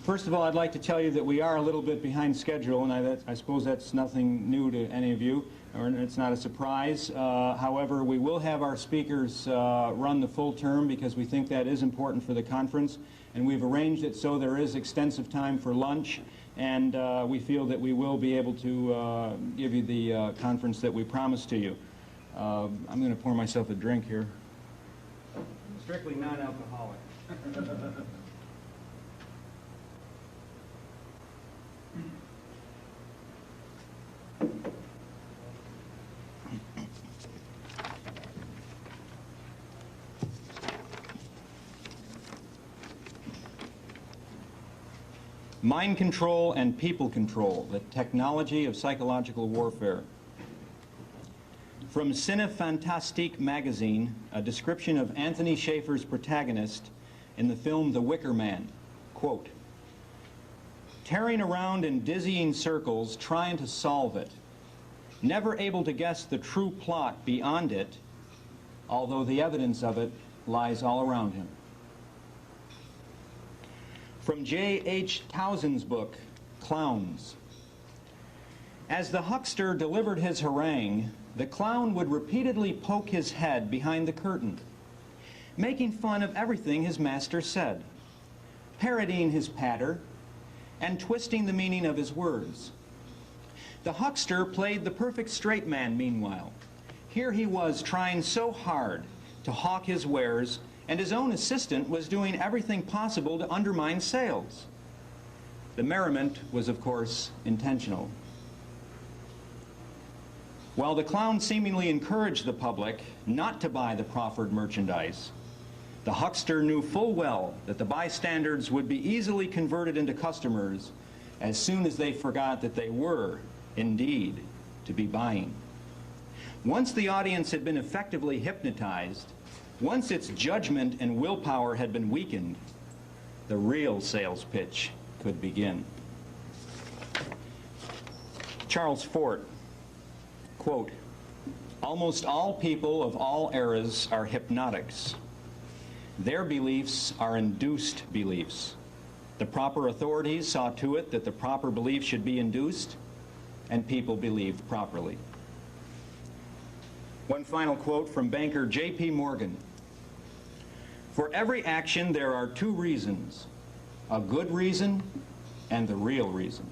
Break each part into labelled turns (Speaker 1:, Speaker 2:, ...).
Speaker 1: First of all, I'd like to tell you that we are a little bit behind schedule, and I suppose that's nothing new to any of you, or it's not a surprise. However, we will have our speakers run the full term because we think that is important for the conference, and we've arranged it so there is extensive time for lunch, and we feel that we will be able to give you the conference that we promised to you. I'm going to pour myself a drink here. Strictly non-alcoholic. Mind control and people control, the technology of psychological warfare. From Cine Fantastique magazine, a description of Anthony Schaeffer's protagonist in the film The Wicker Man. Quote, tearing around in dizzying circles trying to solve it, never able to guess the true plot beyond it, although the evidence of it lies all around him. From J.H. Towson's book, Clowns. As the huckster delivered his harangue, the clown would repeatedly poke his head behind the curtain, making fun of everything his master said, parodying his patter, and twisting the meaning of his words. The huckster played the perfect straight man meanwhile. Here he was trying so hard to hawk his wares, and his own assistant was doing everything possible to undermine sales. The merriment was, of course, intentional. While the clown seemingly encouraged the public not to buy the proffered merchandise, the huckster knew full well that the bystanders would be easily converted into customers as soon as they forgot that they were, indeed, to be buying. Once the audience had been effectively hypnotized, once its judgment and willpower had been weakened, the real sales pitch could begin. Charles Fort, quote, almost all people of all eras are hypnotics. Their beliefs are induced beliefs. The proper authorities saw to it that the proper belief should be induced, and people believed properly. One final quote from banker J.P. Morgan. For every action there are two reasons, a good reason and the real reason.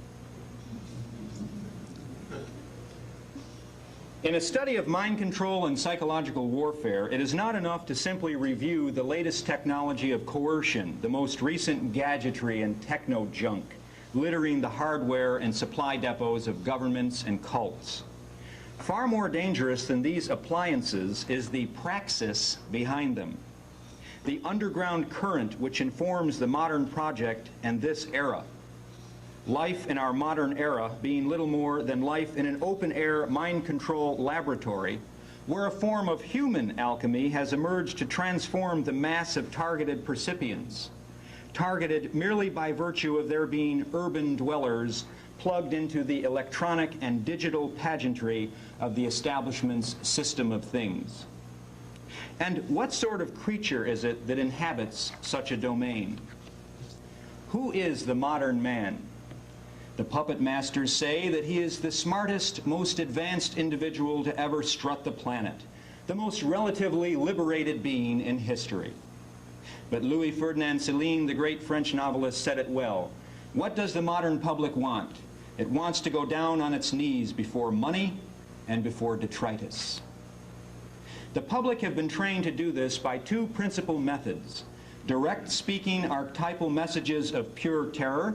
Speaker 1: In a study of mind control and psychological warfare, it is not enough to simply review the latest technology of coercion, the most recent gadgetry and techno junk, littering the hardware and supply depots of governments and cults. Far more dangerous than these appliances is the praxis behind them, the underground current which informs the modern project and this era. Life in our modern era being little more than life in an open-air mind control laboratory where a form of human alchemy has emerged to transform the mass of targeted percipients, targeted merely by virtue of their being urban dwellers plugged into the electronic and digital pageantry of the establishment's system of things. And what sort of creature is it that inhabits such a domain? Who is the modern man? The puppet masters say that he is the smartest, most advanced individual to ever strut the planet, the most relatively liberated being in history. But Louis Ferdinand Céline, the great French novelist, said it well. What does the modern public want? It wants to go down on its knees before money and before detritus. The public have been trained to do this by two principal methods: direct speaking archetypal messages of pure terror,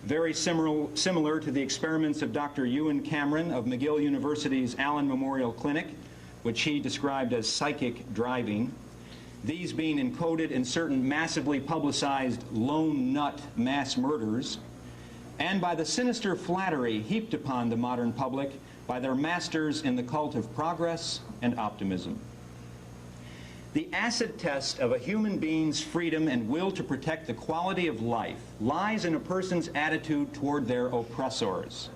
Speaker 1: very similar to the experiments of Dr. Ewan Cameron of McGill University's Allen Memorial Clinic, which he described as psychic driving, these being encoded in certain massively publicized lone nut mass murders, and by the sinister flattery heaped upon the modern public by their masters in the cult of progress and optimism. The acid test of a human being's freedom and will to protect the quality of life lies in a person's attitude toward their oppressors.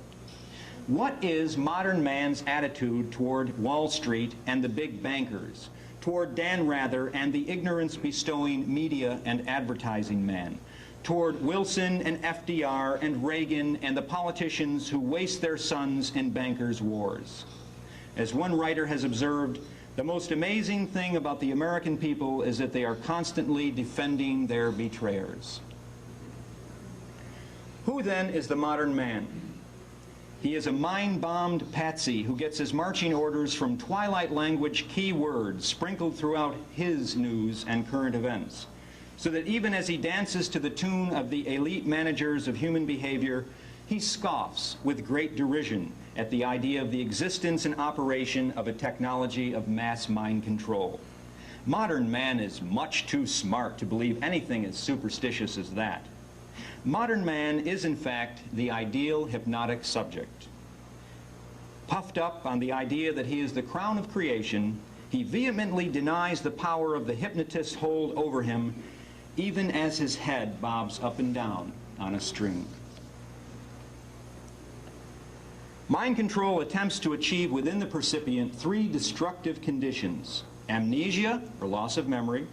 Speaker 1: What is modern man's attitude toward Wall Street and the big bankers, toward Dan Rather and the ignorance-bestowing media and advertising man, toward Wilson and FDR and Reagan and the politicians who waste their sons in bankers' wars. As one writer has observed, the most amazing thing about the American people is that they are constantly defending their betrayers. Who then is the modern man? He is a mind-bombed patsy who gets his marching orders from twilight language key words sprinkled throughout his news and current events, so that even as he dances to the tune of the elite managers of human behavior, he scoffs with great derision at the idea of the existence and operation of a technology of mass mind control. Modern man is much too smart to believe anything as superstitious as that. Modern man is, in fact, the ideal hypnotic subject. Puffed up on the idea that he is the crown of creation, he vehemently denies the power of the hypnotist's hold over him, even as his head bobs up and down on a string. Mind control attempts to achieve within the percipient three destructive conditions: amnesia, or loss of memory,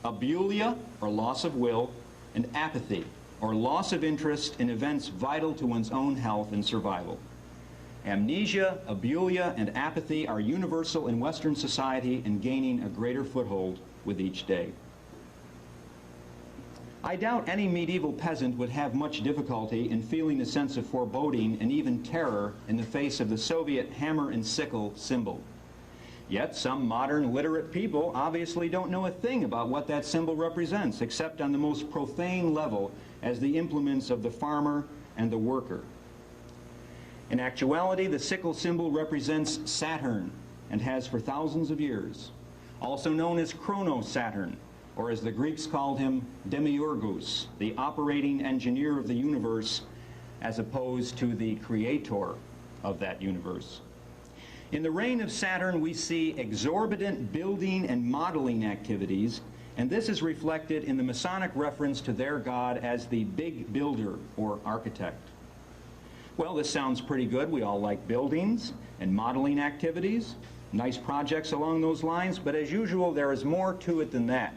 Speaker 1: abulia, or loss of will, and apathy, or loss of interest in events vital to one's own health and survival. Amnesia, abulia, and apathy are universal in Western society and gaining a greater foothold with each day. I doubt any medieval peasant would have much difficulty in feeling a sense of foreboding and even terror in the face of the Soviet hammer and sickle symbol. Yet some modern literate people obviously don't know a thing about what that symbol represents, except on the most profane level as the implements of the farmer and the worker. In actuality, the sickle symbol represents Saturn and has for thousands of years, also known as Chrono-Saturn, or as the Greeks called him, Demiurgus, the operating engineer of the universe, as opposed to the creator of that universe. In the reign of Saturn, we see exorbitant building and modeling activities, and this is reflected in the Masonic reference to their god as the big builder or architect. Well, this sounds pretty good. We all like buildings and modeling activities, nice projects along those lines, but as usual, there is more to it than that.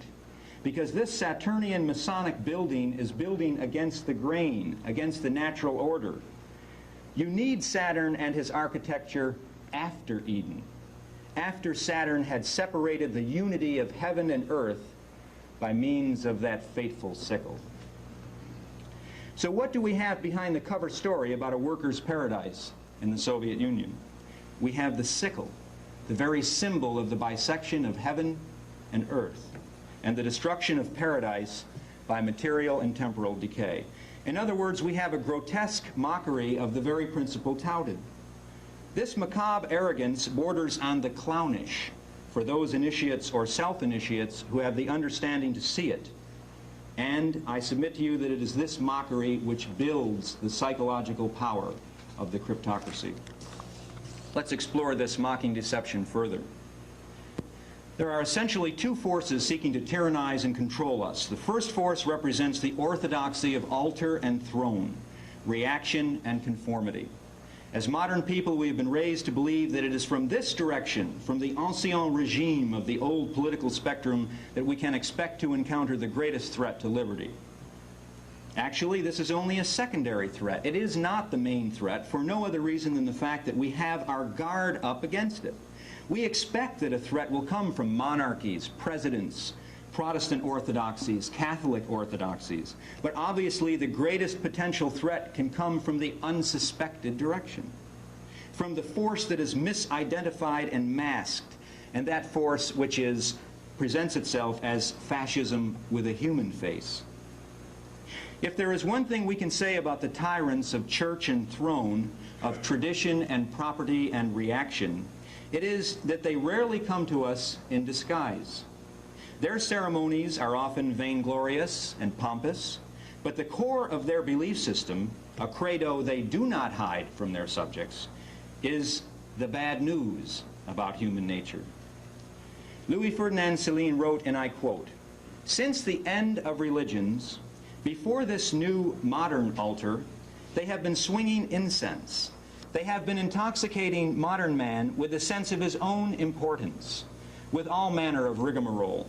Speaker 1: Because this Saturnian Masonic building is building against the grain, against the natural order. You need Saturn and his architecture after Eden, after Saturn had separated the unity of heaven and earth by means of that fateful sickle. So what do we have behind the cover story about a worker's paradise in the Soviet Union? We have the sickle, the very symbol of the bisection of heaven and earth, and the destruction of paradise by material and temporal decay. In other words, we have a grotesque mockery of the very principle touted. This macabre arrogance borders on the clownish for those initiates or self-initiates who have the understanding to see it. And I submit to you that it is this mockery which builds the psychological power of the cryptocracy. Let's explore this mocking deception further. There are essentially two forces seeking to tyrannize and control us. The first force represents the orthodoxy of altar and throne, reaction and conformity. As modern people, we have been raised to believe that it is from this direction, from the ancien regime of the old political spectrum, that we can expect to encounter the greatest threat to liberty. Actually, this is only a secondary threat. It is not the main threat for no other reason than the fact that we have our guard up against it. We expect that a threat will come from monarchies, presidents, Protestant orthodoxies, Catholic orthodoxies. But obviously the greatest potential threat can come from the unsuspected direction, from the force that is misidentified and masked, and that force which presents itself as fascism with a human face. If there is one thing we can say about the tyrants of church and throne, of tradition and property and reaction, it is that they rarely come to us in disguise. Their ceremonies are often vainglorious and pompous, but the core of their belief system, a credo they do not hide from their subjects, is the bad news about human nature. Louis Ferdinand Céline wrote, and I quote, "Since the end of religions, before this new modern altar, they have been swinging incense. They have been intoxicating modern man with a sense of his own importance, with all manner of rigmarole.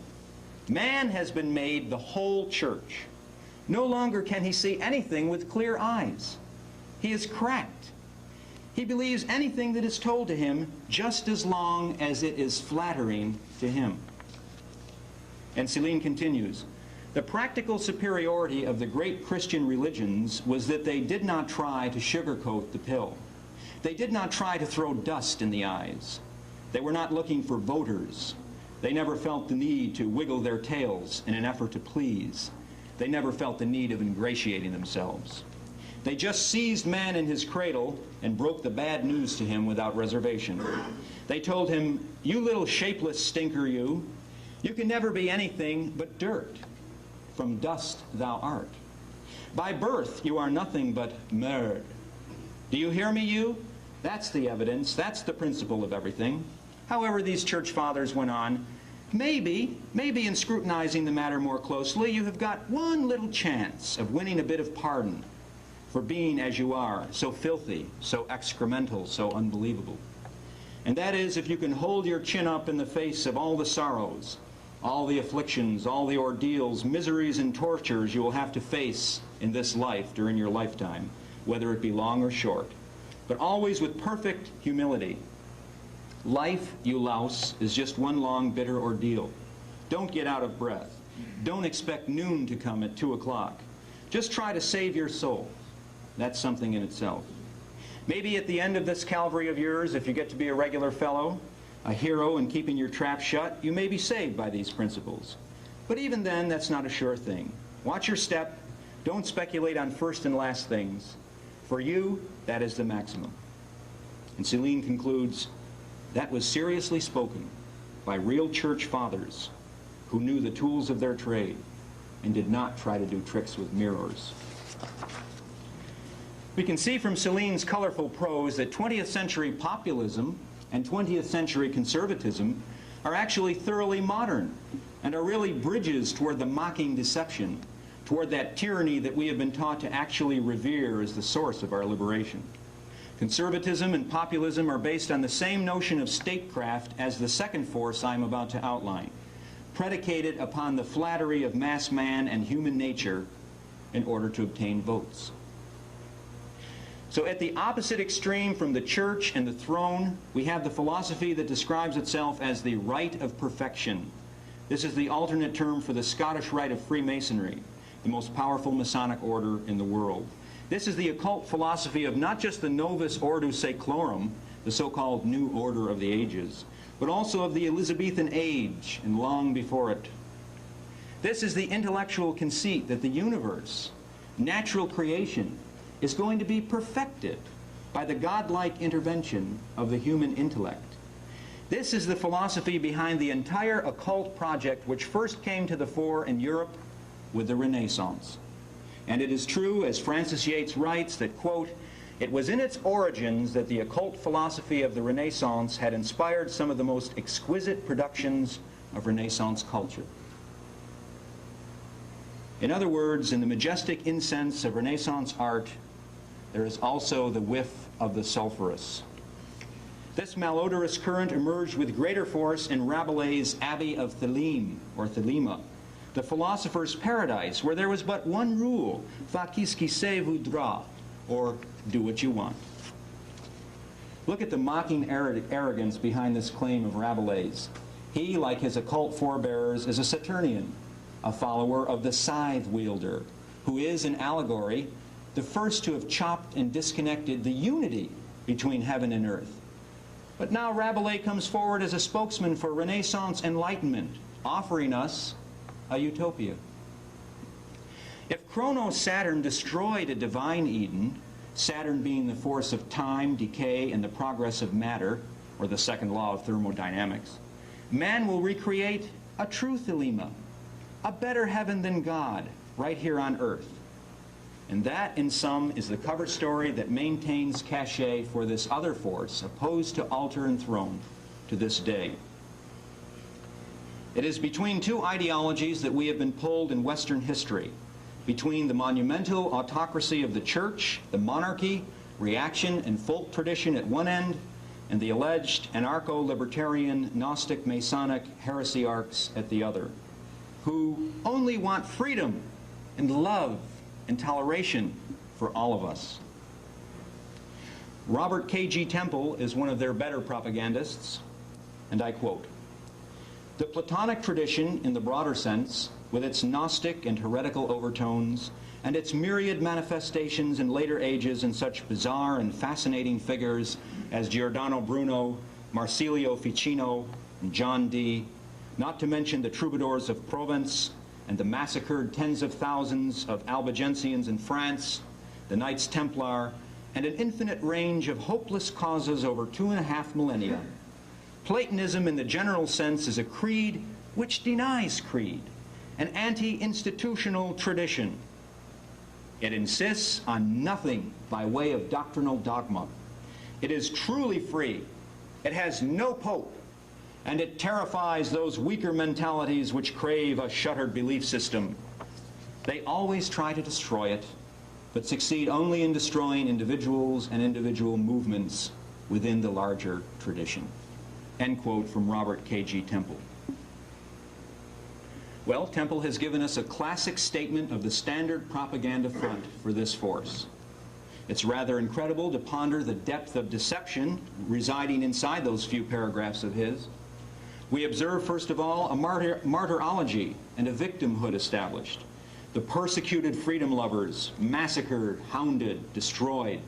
Speaker 1: Man has been made the whole church. No longer can he see anything with clear eyes. He is cracked. He believes anything that is told to him just as long as it is flattering to him. And Celine continues, the practical superiority of the great Christian religions was that they did not try to sugarcoat the pill. They did not try to throw dust in the eyes. They were not looking for voters. They never felt the need to wiggle their tails in an effort to please. They never felt the need of ingratiating themselves. They just seized man in his cradle and broke the bad news to him without reservation. They told him, you little shapeless stinker, you can never be anything but dirt. From dust thou art. By birth you are nothing but merde. Do you hear me, you? That's the evidence. That's the principle of everything. However, these church fathers went on, maybe in scrutinizing the matter more closely, you have got one little chance of winning a bit of pardon for being as you are, so filthy, so excremental, so unbelievable. And that is if you can hold your chin up in the face of all the sorrows, all the afflictions, all the ordeals, miseries, and tortures you will have to face in this life during your lifetime, whether it be long or short, but always with perfect humility. Life, you louse, is just one long bitter ordeal. Don't get out of breath. Don't expect noon to come at 2 o'clock. Just try to save your soul. That's something in itself. Maybe at the end of this Calvary of yours, if you get to be a regular fellow, a hero in keeping your trap shut, you may be saved by these principles. But even then, that's not a sure thing. Watch your step. Don't speculate on first and last things. For you, that is the maximum. And Celine concludes, that was seriously spoken by real church fathers who knew the tools of their trade and did not try to do tricks with mirrors. We can see from Celine's colorful prose that 20th century populism and 20th century conservatism are actually thoroughly modern and are really bridges toward the mocking deception, toward that tyranny that we have been taught to actually revere as the source of our liberation. Conservatism and populism are based on the same notion of statecraft as the second force I'm about to outline, predicated upon the flattery of mass man and human nature in order to obtain votes. So at the opposite extreme from the church and the throne, we have the philosophy that describes itself as the rite of perfection. This is the alternate term for the Scottish rite of Freemasonry, the most powerful Masonic order in the world. This is the occult philosophy of not just the Novus Ordo Seclorum, the so-called New Order of the Ages, but also of the Elizabethan age and long before it. This is the intellectual conceit that the universe, natural creation, is going to be perfected by the godlike intervention of the human intellect. This is the philosophy behind the entire occult project which first came to the fore in Europe with the Renaissance. And it is true, as Francis Yates writes, that, quote, it was in its origins that the occult philosophy of the Renaissance had inspired some of the most exquisite productions of Renaissance culture. In other words, in the majestic incense of Renaissance art, there is also the whiff of the sulphurous. This malodorous current emerged with greater force in Rabelais' Abbey of Theleme, or Thelema, the philosopher's paradise, where there was but one rule, fais qui se voudra, or do what you want. Look at the mocking arrogance behind this claim of Rabelais. He, like his occult forebears, is a Saturnian, a follower of the scythe wielder, who is, in allegory, the first to have chopped and disconnected the unity between heaven and earth. But now Rabelais comes forward as a spokesman for Renaissance enlightenment, offering us a utopia. If Chronos Saturn destroyed a divine Eden, Saturn being the force of time, decay, and the progress of matter, or the second law of thermodynamics, man will recreate a true Thelema, a better heaven than God, right here on earth. And that, in sum, is the cover story that maintains cachet for this other force, opposed to altar and throne, to this day. It is between two ideologies that we have been pulled in Western history, between the monumental autocracy of the church, the monarchy, reaction and folk tradition at one end, and the alleged anarcho-libertarian, Gnostic, Masonic heresiarchs at the other, who only want freedom and love and toleration for all of us. Robert K.G. Temple is one of their better propagandists, and I quote, "The Platonic tradition in the broader sense, with its Gnostic and heretical overtones, and its myriad manifestations in later ages in such bizarre and fascinating figures as Giordano Bruno, Marsilio Ficino, and John Dee, not to mention the troubadours of Provence and the massacred tens of thousands of Albigensians in France, the Knights Templar, and an infinite range of hopeless causes over 2.5 millennia. Platonism in the general sense is a creed which denies creed, an anti-institutional tradition. It insists on nothing by way of doctrinal dogma. It is truly free. It has no pope, and it terrifies those weaker mentalities which crave a shuttered belief system. They always try to destroy it, but succeed only in destroying individuals and individual movements within the larger tradition." End quote from Robert K.G. Temple. Well, Temple has given us a classic statement of the standard propaganda front for this force. It's rather incredible to ponder the depth of deception residing inside those few paragraphs of his. We observe, first of all, a martyrology and a victimhood established. The persecuted freedom lovers, massacred, hounded, destroyed.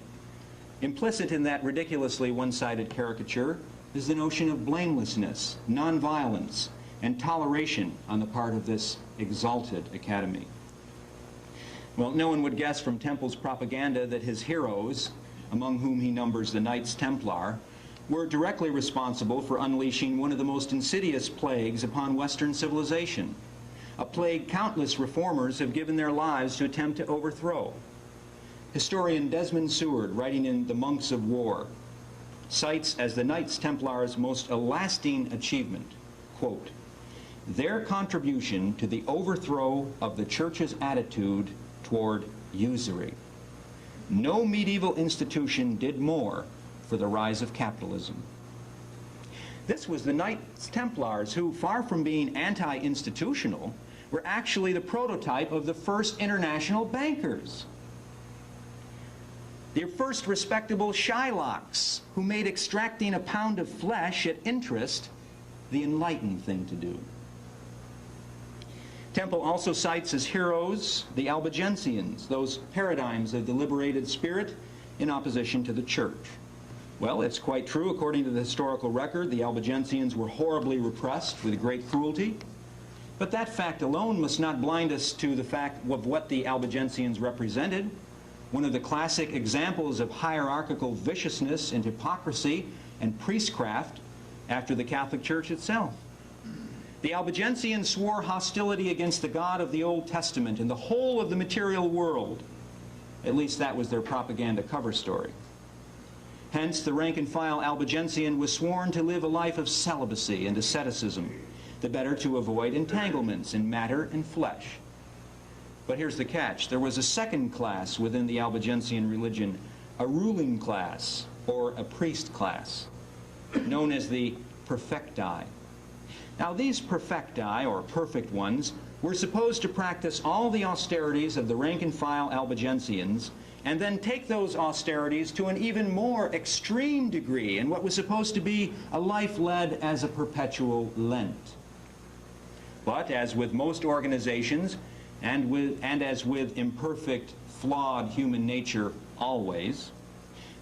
Speaker 1: Implicit in that ridiculously one-sided caricature is the notion of blamelessness, nonviolence, and toleration on the part of this exalted academy. Well, no one would guess from Temple's propaganda that his heroes, among whom he numbers the Knights Templar, were directly responsible for unleashing one of the most insidious plagues upon Western civilization, a plague countless reformers have given their lives to attempt to overthrow. Historian Desmond Seward, writing in The Monks of War, cites as the Knights Templars' most lasting achievement, quote, "their contribution to the overthrow of the Church's attitude toward usury. No medieval institution did more for the rise of capitalism." This was the Knights Templars who, far from being anti-institutional, were actually the prototype of the first international bankers. The first respectable Shylocks who made extracting a pound of flesh at interest the enlightened thing to do. Temple also cites as heroes the Albigensians, those paradigms of the liberated spirit in opposition to the church. Well, it's quite true. According to the historical record, the Albigensians were horribly repressed with great cruelty. But that fact alone must not blind us to the fact of what the Albigensians represented. One of the classic examples of hierarchical viciousness and hypocrisy and priestcraft after the Catholic Church itself. The Albigensians swore hostility against the God of the Old Testament and the whole of the material world. At least that was their propaganda cover story. Hence, the rank-and-file Albigensian was sworn to live a life of celibacy and asceticism, the better to avoid entanglements in matter and flesh. But here's the catch. There was a second class within the Albigensian religion, a ruling class, or a priest class, known as the perfecti. Now, these perfecti, or perfect ones, were supposed to practice all the austerities of the rank-and-file Albigensians and then take those austerities to an even more extreme degree in what was supposed to be a life led as a perpetual Lent. But as with most organizations, and as with imperfect, flawed human nature always,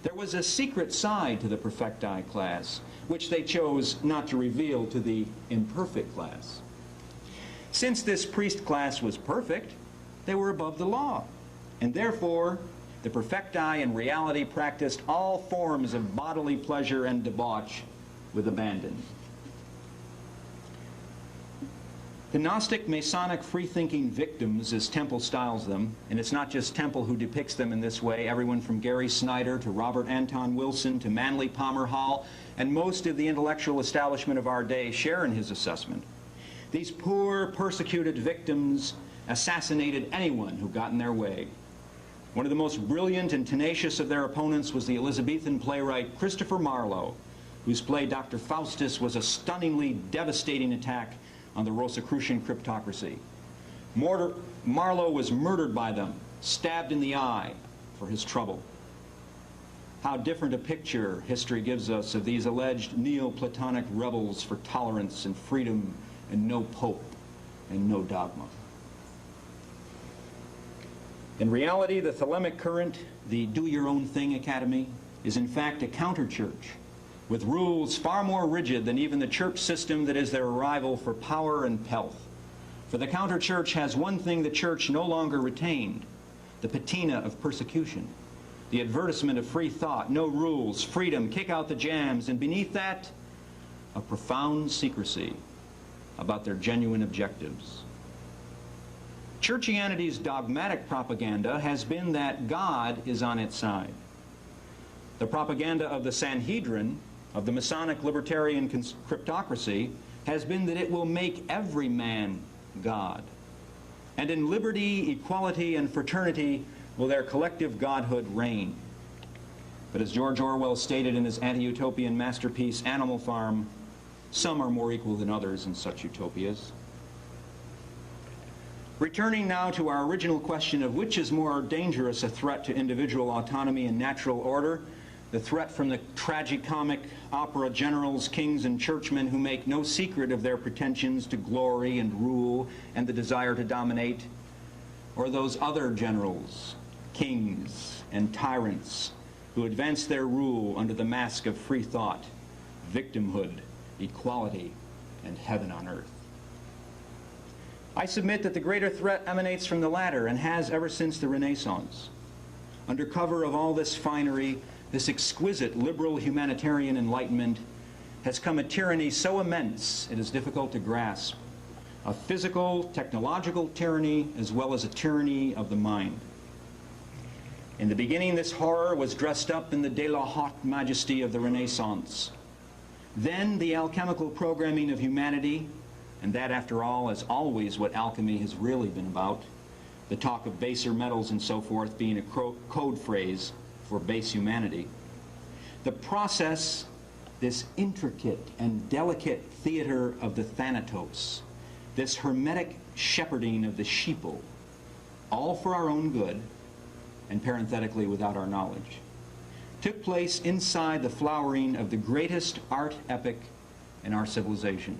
Speaker 1: there was a secret side to the perfecti class, which they chose not to reveal to the imperfect class. Since this priest class was perfect, they were above the law, and therefore the perfecti in reality practiced all forms of bodily pleasure and debauch with abandon. The Gnostic Masonic free-thinking victims, as Temple styles them, and it's not just Temple who depicts them in this way, everyone from Gary Snyder to Robert Anton Wilson to Manly Palmer Hall, and most of the intellectual establishment of our day share in his assessment. These poor, persecuted victims assassinated anyone who got in their way. One of the most brilliant and tenacious of their opponents was the Elizabethan playwright Christopher Marlowe, whose play Dr. Faustus was a stunningly devastating attack on the Rosicrucian cryptocracy. Marlowe was murdered by them, stabbed in the eye for his trouble. How different a picture history gives us of these alleged Neoplatonic rebels for tolerance and freedom and no pope and no dogma. In reality, the Thelemic current, the do-your-own-thing academy, is in fact a counter-church with rules far more rigid than even the church system that is their rival for power and pelf. For the counter-church has one thing the church no longer retained, the patina of persecution, the advertisement of free thought, no rules, freedom, kick out the jams, and beneath that, a profound secrecy about their genuine objectives. Churchianity's dogmatic propaganda has been that God is on its side. The propaganda of the Sanhedrin, of the Masonic libertarian cryptocracy, has been that it will make every man God. And in liberty, equality, and fraternity will their collective godhood reign. But as George Orwell stated in his anti-utopian masterpiece, Animal Farm, some are more equal than others in such utopias. Returning now to our original question of which is more dangerous a threat to individual autonomy and natural order, the threat from the tragicomic opera generals, kings, and churchmen who make no secret of their pretensions to glory and rule and the desire to dominate, or those other generals, kings, and tyrants who advance their rule under the mask of free thought, victimhood, equality, and heaven on earth. I submit that the greater threat emanates from the latter and has ever since the Renaissance. Under cover of all this finery, this exquisite liberal humanitarian enlightenment has come a tyranny so immense it is difficult to grasp. A physical, technological tyranny as well as a tyranny of the mind. In the beginning, this horror was dressed up in the de la haute majesty of the Renaissance. Then the alchemical programming of humanity, and that, after all, is always what alchemy has really been about, the talk of baser metals and so forth being a code phrase for base humanity. The process, this intricate and delicate theater of the Thanatos, this hermetic shepherding of the sheeple, all for our own good, and parenthetically without our knowledge, took place inside the flowering of the greatest art epic in our civilization.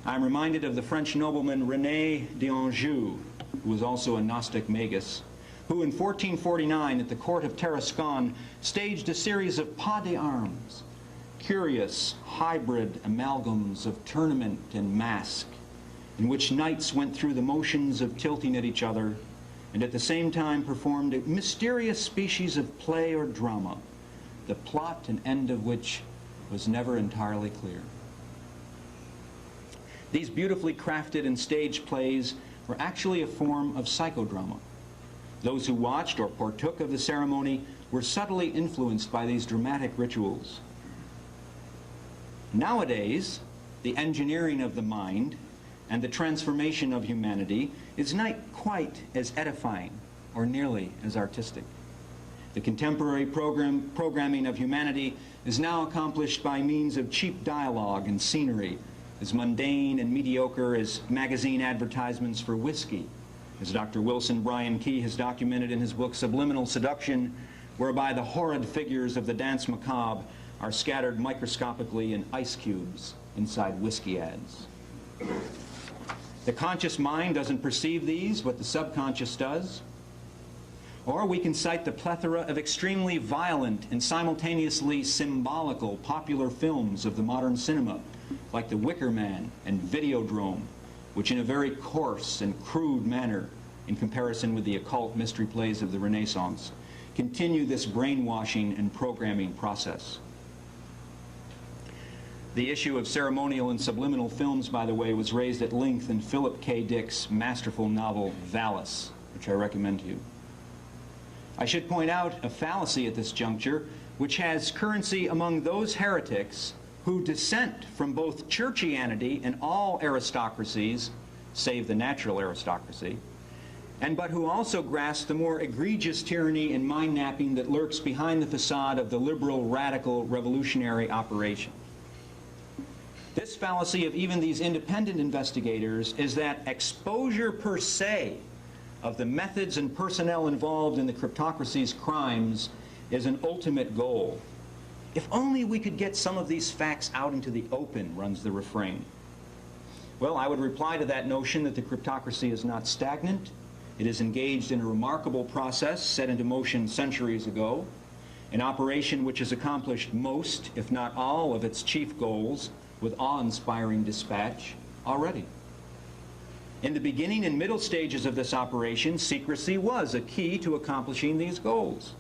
Speaker 1: I'm reminded of the French nobleman René d'Anjou, who was also a Gnostic magus, who in 1449 at the court of Tarascon staged a series of pas d'armes, curious hybrid amalgams of tournament and mask, in which knights went through the motions of tilting at each other and at the same time performed a mysterious species of play or drama, the plot and end of which was never entirely clear. These beautifully crafted and staged plays were actually a form of psychodrama. Those who watched or partook of the ceremony were subtly influenced by these dramatic rituals. Nowadays, the engineering of the mind and the transformation of humanity is not quite as edifying or nearly as artistic. The contemporary programming of humanity is now accomplished by means of cheap dialogue and scenery, as mundane and mediocre as magazine advertisements for whiskey, as Dr. Wilson Bryan Key has documented in his book Subliminal Seduction, whereby the horrid figures of the dance macabre are scattered microscopically in ice cubes inside whiskey ads. The conscious mind doesn't perceive these, but the subconscious does. Or we can cite the plethora of extremely violent and simultaneously symbolical popular films of the modern cinema, like The Wicker Man and Videodrome, which in a very coarse and crude manner, in comparison with the occult mystery plays of the Renaissance, continue this brainwashing and programming process. The issue of ceremonial and subliminal films, by the way, was raised at length in Philip K. Dick's masterful novel Valis, which I recommend to you. I should point out a fallacy at this juncture, which has currency among those heretics who dissent from both churchianity and all aristocracies, save the natural aristocracy, but who also grasp the more egregious tyranny and mind-napping that lurks behind the facade of the liberal, radical, revolutionary operation. This fallacy of even these independent investigators is that exposure per se of the methods and personnel involved in the cryptocracy's crimes is an ultimate goal. If only we could get some of these facts out into the open, runs the refrain. Well, I would reply to that notion that the cryptocracy is not stagnant. It is engaged in a remarkable process set into motion centuries ago, an operation which has accomplished most, if not all, of its chief goals with awe-inspiring dispatch already. In the beginning and middle stages of this operation, secrecy was a key to accomplishing these goals.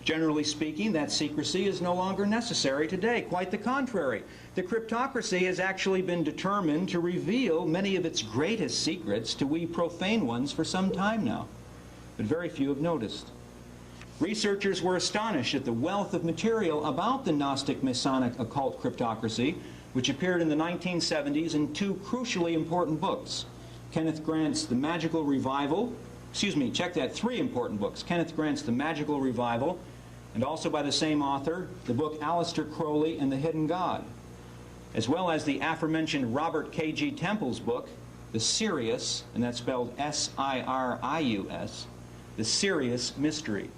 Speaker 1: Generally speaking, that secrecy is no longer necessary today. Quite the contrary. The cryptocracy has actually been determined to reveal many of its greatest secrets to we profane ones for some time now, but very few have noticed. Researchers were astonished at the wealth of material about the Gnostic Masonic occult cryptocracy, which appeared in the 1970s in two crucially important books. Kenneth Grant's The Magical Revival, three important books. Kenneth Grant's The Magical Revival, and also by the same author, the book Aleister Crowley and the Hidden God, as well as the aforementioned Robert K.G. Temple's book, The Sirius, and that's spelled S-I-R-I-U-S, The Sirius Mystery.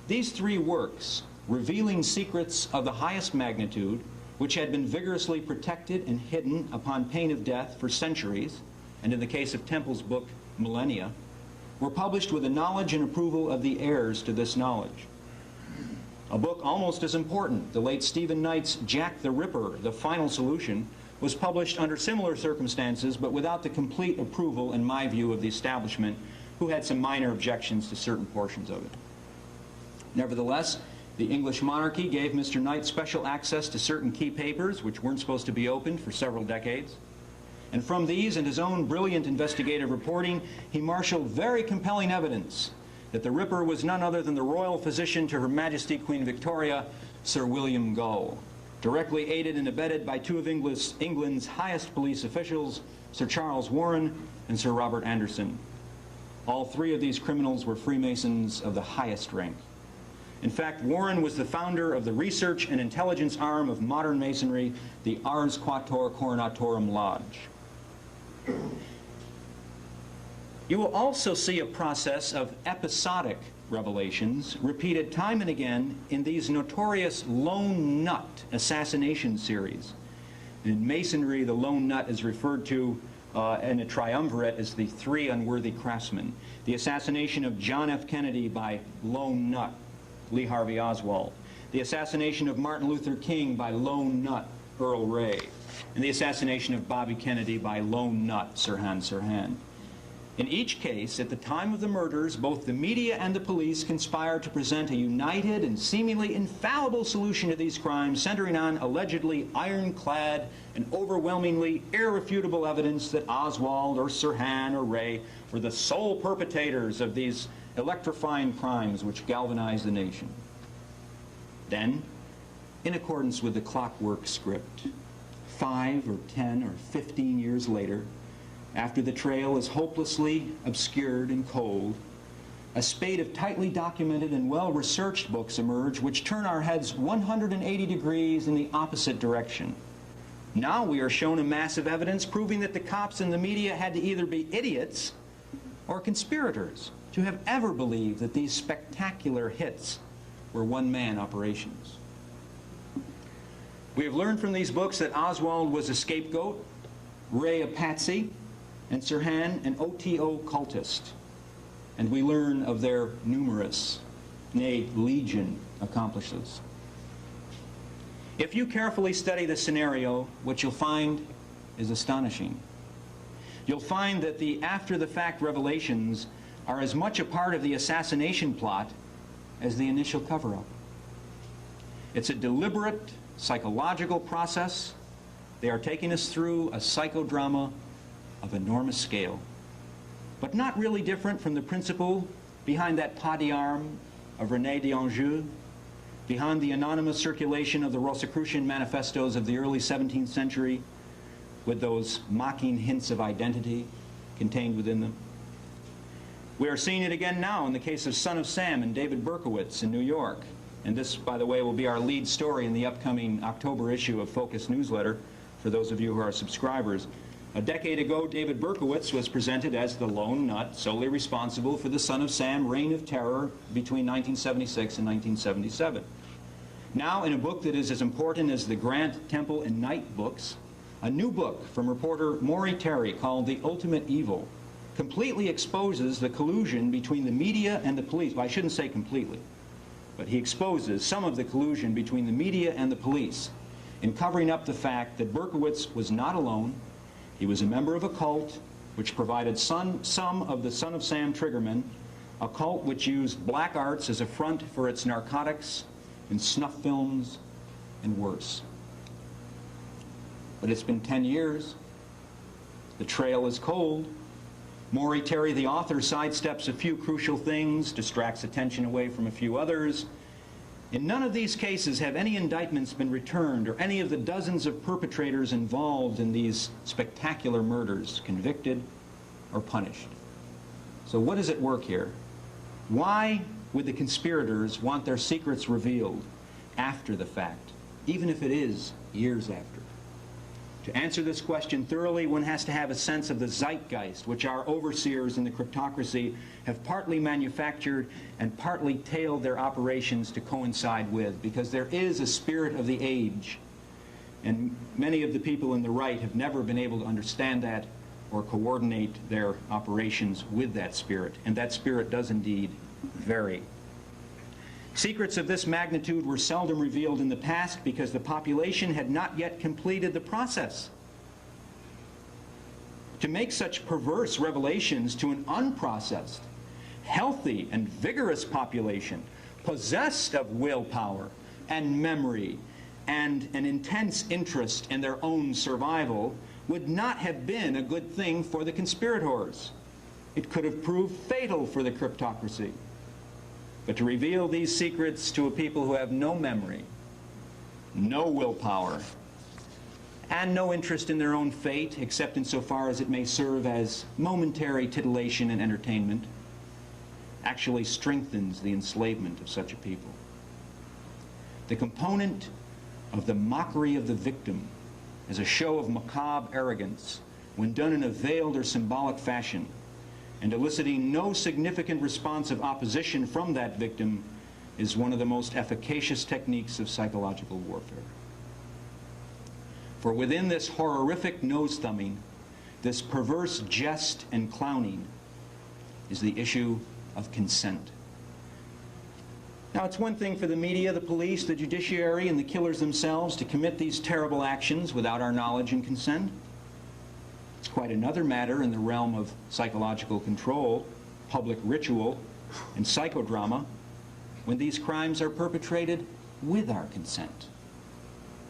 Speaker 1: These three works, revealing secrets of the highest magnitude, which had been vigorously protected and hidden upon pain of death for centuries, and in the case of Temple's book, millennia, were published with the knowledge and approval of the heirs to this knowledge. A book almost as important, the late Stephen Knight's Jack the Ripper, The Final Solution, was published under similar circumstances, but without the complete approval, in my view, of the establishment, who had some minor objections to certain portions of it. Nevertheless, the English monarchy gave Mr. Knight special access to certain key papers which weren't supposed to be opened for several decades. And from these and his own brilliant investigative reporting, he marshaled very compelling evidence that the Ripper was none other than the royal physician to Her Majesty Queen Victoria, Sir William Gull, directly aided and abetted by two of England's highest police officials, Sir Charles Warren and Sir Robert Anderson. All three of these criminals were Freemasons of the highest rank. In fact, Warren was the founder of the research and intelligence arm of modern Masonry, the Ars Quattuor Coronatorum Lodge. You will also see a process of episodic revelations repeated time and again in these notorious lone nut assassination series. In Masonry, the lone nut is referred to in a triumvirate as the three unworthy craftsmen. The assassination of John F. Kennedy by lone nut, Lee Harvey Oswald. The assassination of Martin Luther King by lone nut, Earl Ray. And the assassination of Bobby Kennedy by lone nut, Sirhan Sirhan. In each case, at the time of the murders, both the media and the police conspired to present a united and seemingly infallible solution to these crimes, centering on allegedly ironclad and overwhelmingly irrefutable evidence that Oswald or Sirhan or Ray were the sole perpetrators of these electrifying crimes which galvanized the nation. Then, in accordance with the clockwork script, 5 or 10 or 15 years later, after the trail is hopelessly obscured and cold, a spate of tightly documented and well-researched books emerge which turn our heads 180 degrees in the opposite direction. Now we are shown a mass of evidence proving that the cops and the media had to either be idiots or conspirators to have ever believed that these spectacular hits were one-man operations. We have learned from these books that Oswald was a scapegoat, Ray a patsy, and Sirhan an OTO cultist. And we learn of their numerous, nay, legion accomplices. If you carefully study the scenario, what you'll find is astonishing. You'll find that the after-the-fact revelations are as much a part of the assassination plot as the initial cover-up. It's a deliberate psychological process. They are taking us through a psychodrama of enormous scale, but not really different from the principle behind that pas d'armes of René d'Anjou, behind the anonymous circulation of the Rosicrucian manifestos of the early 17th century, with those mocking hints of identity contained within them. We are seeing it again now in the case of Son of Sam and David Berkowitz in New York. And this, by the way, will be our lead story in the upcoming October issue of Focus newsletter, for those of you who are subscribers. A decade ago, David Berkowitz was presented as the lone nut solely responsible for the Son of Sam reign of terror between 1976 and 1977. Now, in a book that is as important as the Grant, Temple, and Knight books, a new book from reporter Maury Terry called The Ultimate Evil completely exposes the collusion between the media and the police. Well, I shouldn't say completely, but he exposes some of the collusion between the media and the police in covering up the fact that Berkowitz was not alone. He was a member of a cult which provided some of the Son of Sam triggermen, a cult which used black arts as a front for its narcotics and snuff films and worse. But it's been 10 years. The trail is cold. Maury Terry, the author, sidesteps a few crucial things, distracts attention away from a few others. In none of these cases have any indictments been returned or any of the dozens of perpetrators involved in these spectacular murders convicted or punished. So what is at work here? Why would the conspirators want their secrets revealed after the fact, even if it is years after? To answer this question thoroughly, one has to have a sense of the zeitgeist, which our overseers in the cryptocracy have partly manufactured and partly tailed their operations to coincide with, because there is a spirit of the age, and many of the people in the right have never been able to understand that or coordinate their operations with that spirit, and that spirit does indeed vary. Secrets of this magnitude were seldom revealed in the past because the population had not yet completed the process. To make such perverse revelations to an unprocessed, healthy, and vigorous population, possessed of willpower and memory and an intense interest in their own survival, would not have been a good thing for the conspirators. It could have proved fatal for the cryptocracy. But to reveal these secrets to a people who have no memory, no willpower, and no interest in their own fate, except insofar as it may serve as momentary titillation and entertainment, actually strengthens the enslavement of such a people. The component of the mockery of the victim as a show of macabre arrogance, when done in a veiled or symbolic fashion, and eliciting no significant response of opposition from that victim, is one of the most efficacious techniques of psychological warfare. For within this horrific nose-thumbing, this perverse jest and clowning, is the issue of consent. Now, it's one thing for the media, the police, the judiciary, and the killers themselves to commit these terrible actions without our knowledge and consent. It's quite another matter in the realm of psychological control, public ritual, and psychodrama when these crimes are perpetrated with our consent.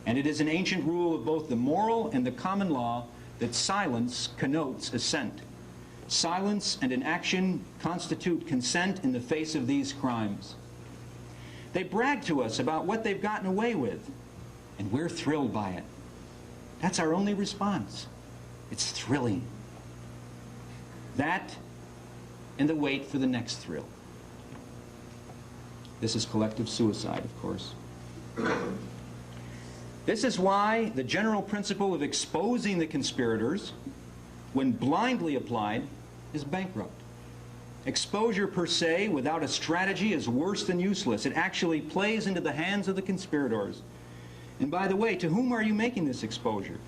Speaker 1: And it is an ancient rule of both the moral and the common law that silence connotes assent. Silence and inaction constitute consent in the face of these crimes. They brag to us about what they've gotten away with, and we're thrilled by it. That's our only response. It's thrilling. That and the wait for the next thrill. This is collective suicide, of course. This is why the general principle of exposing the conspirators, when blindly applied, is bankrupt. Exposure per se, without a strategy, is worse than useless. It actually plays into the hands of the conspirators. And by the way, to whom are you making this exposure?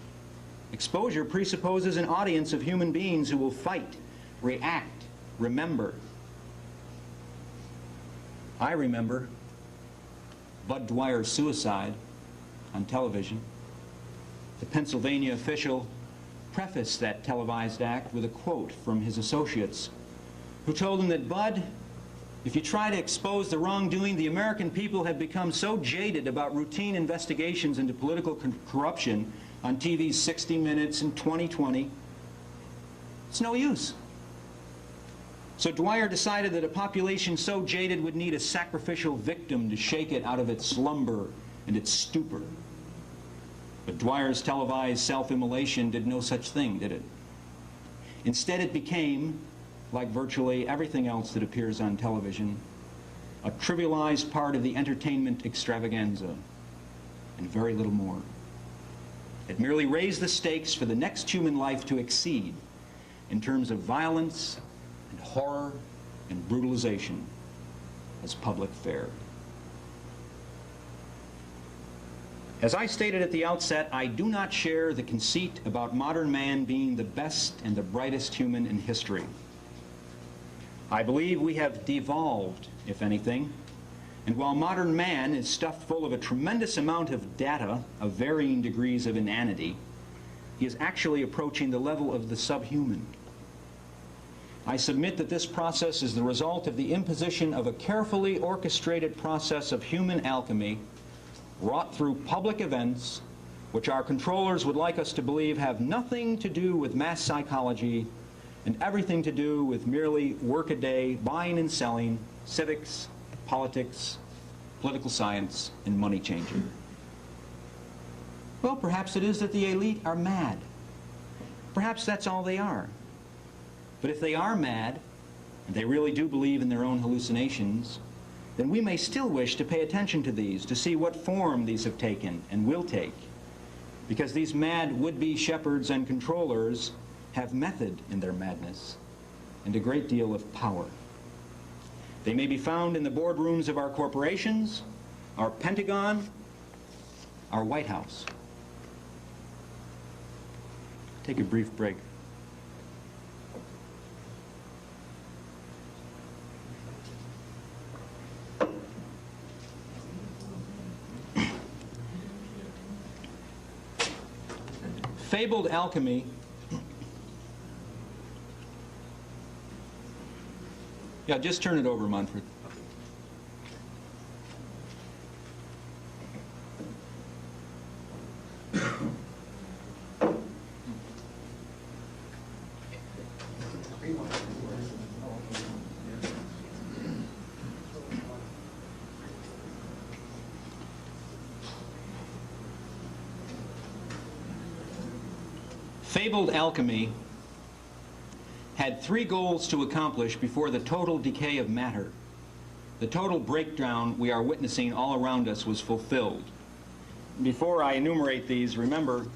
Speaker 1: Exposure presupposes an audience of human beings who will fight, react, remember. I remember Bud Dwyer's suicide on television. The Pennsylvania official prefaced that televised act with a quote from his associates, who told him that, Bud, if you try to expose the wrongdoing, the American people have become so jaded about routine investigations into political corruption on TV's 60 Minutes and 2020, it's no use. So Dwyer decided that a population so jaded would need a sacrificial victim to shake it out of its slumber and its stupor. But Dwyer's televised self-immolation did no such thing, did it? Instead, it became, like virtually everything else that appears on television, a trivialized part of the entertainment extravaganza, and very little more. It merely raised the stakes for the next human life to exceed in terms of violence and horror and brutalization as public fare. As I stated at the outset, I do not share the conceit about modern man being the best and the brightest human in history. I believe we have devolved, if anything, and while modern man is stuffed full of a tremendous amount of data of varying degrees of inanity, he is actually approaching the level of the subhuman. I submit that this process is the result of the imposition of a carefully orchestrated process of human alchemy wrought through public events which our controllers would like us to believe have nothing to do with mass psychology and everything to do with merely workaday buying and selling, civics, politics, political science, and money changing. Well, perhaps it is that the elite are mad. Perhaps that's all they are. But if they are mad, and they really do believe in their own hallucinations, then we may still wish to pay attention to these, to see what form these have taken and will take. Because these mad would-be shepherds and controllers have method in their madness and a great deal of power. They may be found in the boardrooms of our corporations, our Pentagon, our White House. Take a brief break. Fabled alchemy. Yeah, just turn it over, Munford. Fabled alchemy had three goals to accomplish before the total decay of matter. The total breakdown we are witnessing all around us was fulfilled. Before I enumerate these, remember,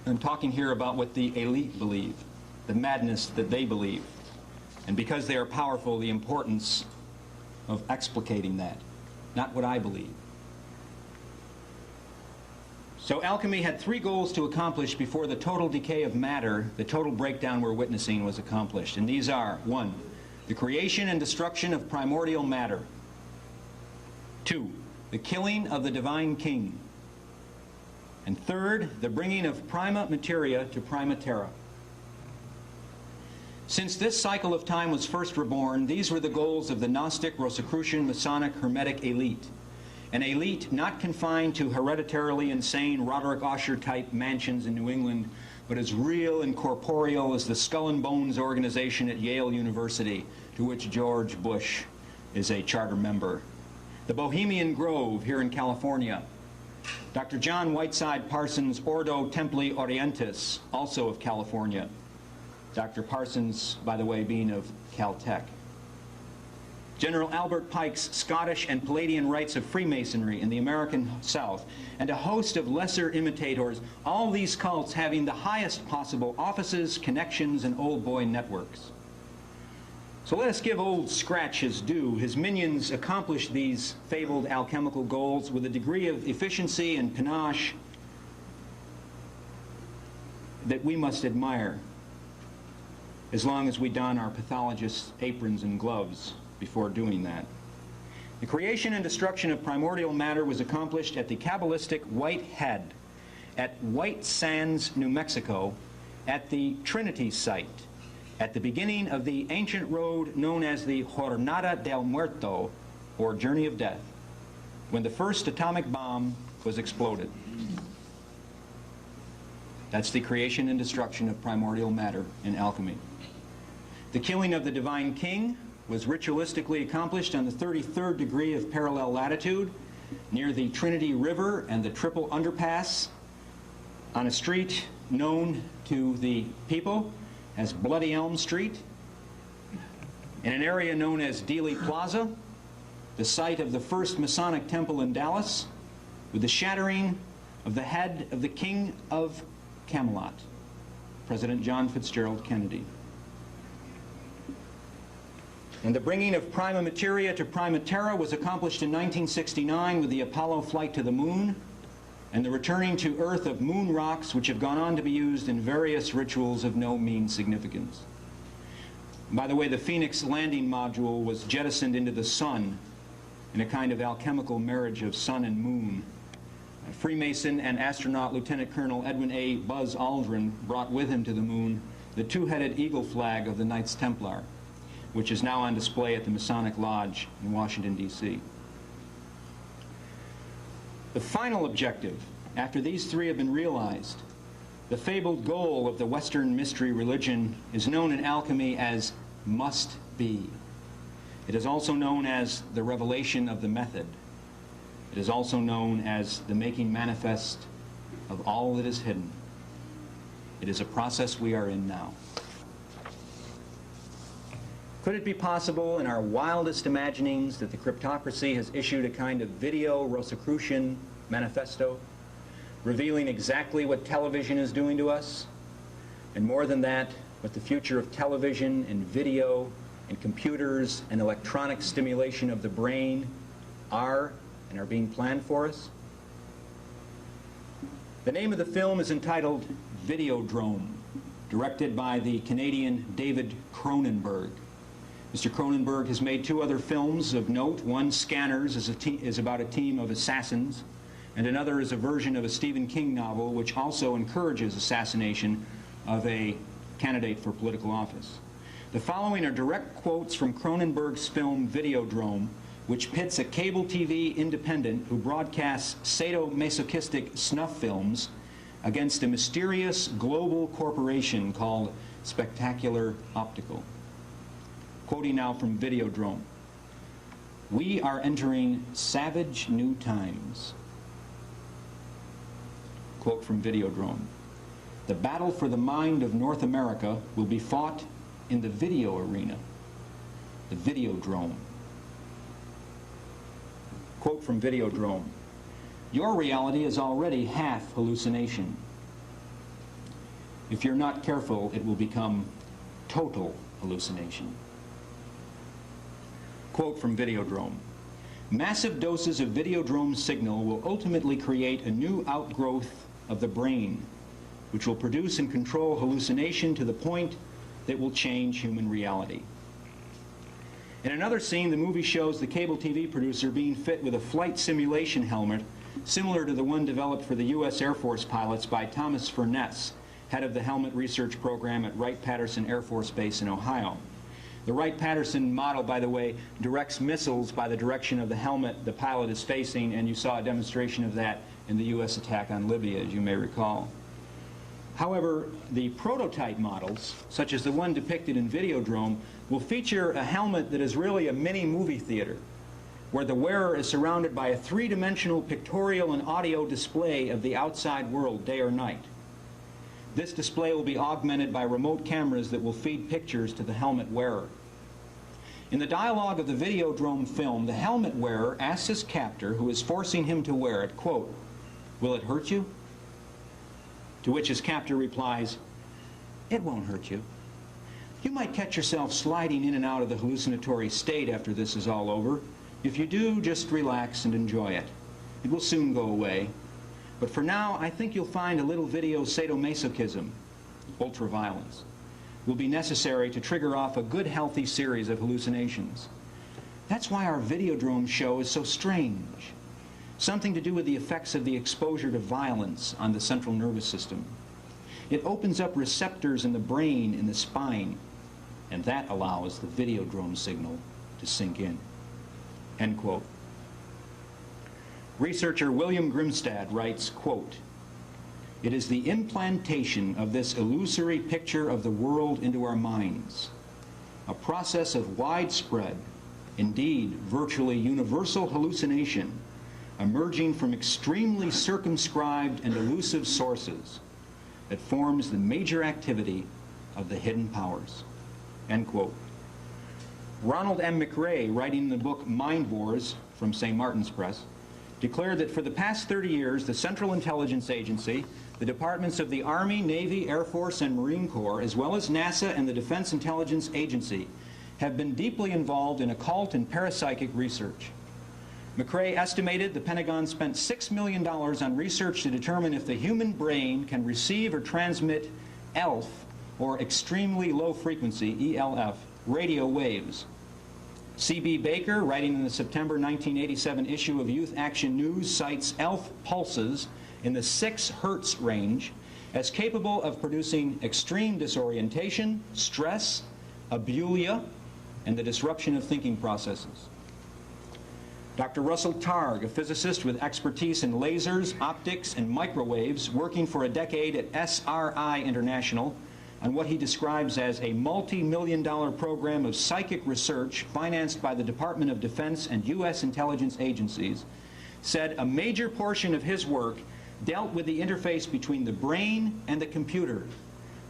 Speaker 1: I'm talking here about what the elite believe, the madness that they believe, and because they are powerful, the importance of explicating that, not what I believe. So alchemy had three goals to accomplish before the total decay of matter, the total breakdown we're witnessing, was accomplished. And these are: 1, the creation and destruction of primordial matter. 2, the killing of the divine king. And 3rd, the bringing of prima materia to prima terra. Since this cycle of time was first reborn, these were the goals of the Gnostic, Rosicrucian, Masonic, Hermetic elite. An elite not confined to hereditarily insane Roderick Usher-type mansions in New England, but as real and corporeal as the Skull and Bones organization at Yale University, to which George Bush is a charter member. The Bohemian Grove here in California. Dr. John Whiteside Parsons' Ordo Templi Orientis, also of California. Dr. Parsons, by the way, being of Caltech. General Albert Pike's Scottish and Palladian rites of Freemasonry in the American South, and a host of lesser imitators, all these cults having the highest possible offices, connections, and old boy networks. So let us give Old Scratch his due. His minions accomplished these fabled alchemical goals with a degree of efficiency and panache that we must admire, as long as we don our pathologists' aprons and gloves before doing that. The creation and destruction of primordial matter was accomplished at the Kabbalistic White Head, at White Sands, New Mexico, at the Trinity site, at the beginning of the ancient road known as the Jornada del Muerto, or Journey of Death, when the first atomic bomb was exploded. That's the creation and destruction of primordial matter in alchemy. The killing of the divine king was ritualistically accomplished on the 33rd degree of parallel latitude, near the Trinity River and the Triple Underpass, on a street known to the people as Bloody Elm Street, in an area known as Dealey Plaza, the site of the first Masonic temple in Dallas, with the shattering of the head of the King of Camelot, President John Fitzgerald Kennedy. And the bringing of prima materia to prima terra was accomplished in 1969 with the Apollo flight to the moon and the returning to Earth of moon rocks, which have gone on to be used in various rituals of no mean significance. By the way, the Phoenix landing module was jettisoned into the sun in a kind of alchemical marriage of sun and moon. Freemason and astronaut Lieutenant Colonel Edwin A. Buzz Aldrin brought with him to the moon the two-headed eagle flag of the Knights Templar, which is now on display at the Masonic Lodge in Washington, D.C. The final objective, after these three have been realized, the fabled goal of the Western mystery religion, is known in alchemy as must be. It is also known as the revelation of the method. It is also known as the making manifest of all that is hidden. It is a process we are in now. Could it be possible in our wildest imaginings that the cryptocracy has issued a kind of video Rosicrucian manifesto, revealing exactly what television is doing to us, and more than that, what the future of television and video and computers and electronic stimulation of the brain are and are being planned for us? The name of the film is entitled Videodrome, directed by the Canadian David Cronenberg. Mr. Cronenberg has made two other films of note. One, Scanners, is about a team of assassins, and another is a version of a Stephen King novel which also encourages assassination of a candidate for political office. The following are direct quotes from Cronenberg's film Videodrome, which pits a cable TV independent who broadcasts sadomasochistic snuff films against a mysterious global corporation called Spectacular Optical. Quoting now from Videodrome. "We are entering savage new times." Quote from Videodrome. "The battle for the mind of North America will be fought in the video arena, the Videodrome." Quote from Videodrome. "Your reality is already half hallucination. If you're not careful, it will become total hallucination." Quote from Videodrome. "Massive doses of Videodrome signal will ultimately create a new outgrowth of the brain, which will produce and control hallucination to the point that will change human reality." In another scene, the movie shows the cable TV producer being fit with a flight simulation helmet similar to the one developed for the U.S. Air Force pilots by Thomas Furness, head of the helmet research program at Wright-Patterson Air Force Base in Ohio. The Wright-Patterson model, by the way, directs missiles by the direction of the helmet the pilot is facing, and you saw a demonstration of that in the U.S. attack on Libya, as you may recall. However, the prototype models, such as the one depicted in Videodrome, will feature a helmet that is really a mini movie theater, where the wearer is surrounded by a three-dimensional pictorial and audio display of the outside world, day or night. This display will be augmented by remote cameras that will feed pictures to the helmet wearer. In the dialogue of the Videodrome film, the helmet wearer asks his captor, who is forcing him to wear it, quote, "Will it hurt you?" To which his captor replies, "It won't hurt you. You might catch yourself sliding in and out of the hallucinatory state after this is all over. If you do, just relax and enjoy it. It will soon go away. But for now, I think you'll find a little video sadomasochism, ultraviolence, will be necessary to trigger off a good, healthy series of hallucinations. That's why our Videodrome show is so strange. Something to do with the effects of the exposure to violence on the central nervous system. It opens up receptors in the brain, in the spine, and that allows the Videodrome signal to sink in." End quote. Researcher William Grimstad writes, quote, "It is the implantation of this illusory picture of the world into our minds, a process of widespread, indeed virtually universal hallucination, emerging from extremely circumscribed and elusive sources, that forms the major activity of the hidden powers." End quote. Ronald M. McRae, writing in the book Mind Wars from St. Martin's Press, declared that for the past 30 years, the Central Intelligence Agency, the departments of the Army, Navy, Air Force, and Marine Corps, as well as NASA and the Defense Intelligence Agency, have been deeply involved in occult and parapsychic research. McRae estimated the Pentagon spent $6 million on research to determine if the human brain can receive or transmit ELF, or extremely low frequency, ELF, radio waves. C.B. Baker, writing in the September 1987 issue of Youth Action News, cites ELF pulses in the 6 Hertz range as capable of producing extreme disorientation, stress, abulia, and the disruption of thinking processes. Dr. Russell Targ, a physicist with expertise in lasers, optics, and microwaves, working for a decade at SRI International on what he describes as a multi-million-dollar program of psychic research financed by the Department of Defense and U.S. intelligence agencies, said a major portion of his work dealt with the interface between the brain and the computer,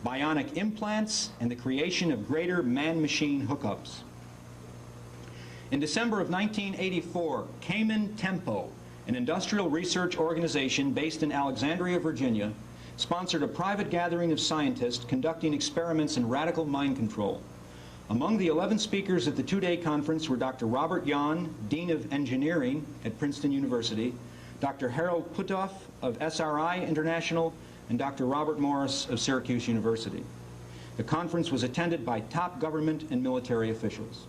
Speaker 1: bionic implants, and the creation of greater man-machine hookups. In December of 1984, Cayman Tempo, an industrial research organization based in Alexandria, Virginia, sponsored a private gathering of scientists conducting experiments in radical mind control. Among the 11 speakers at the 2-day conference were Dr. Robert Yon, Dean of Engineering at Princeton University, Dr. Harold Putoff of SRI International, and Dr. Robert Morris of Syracuse University. The conference was attended by top government and military officials.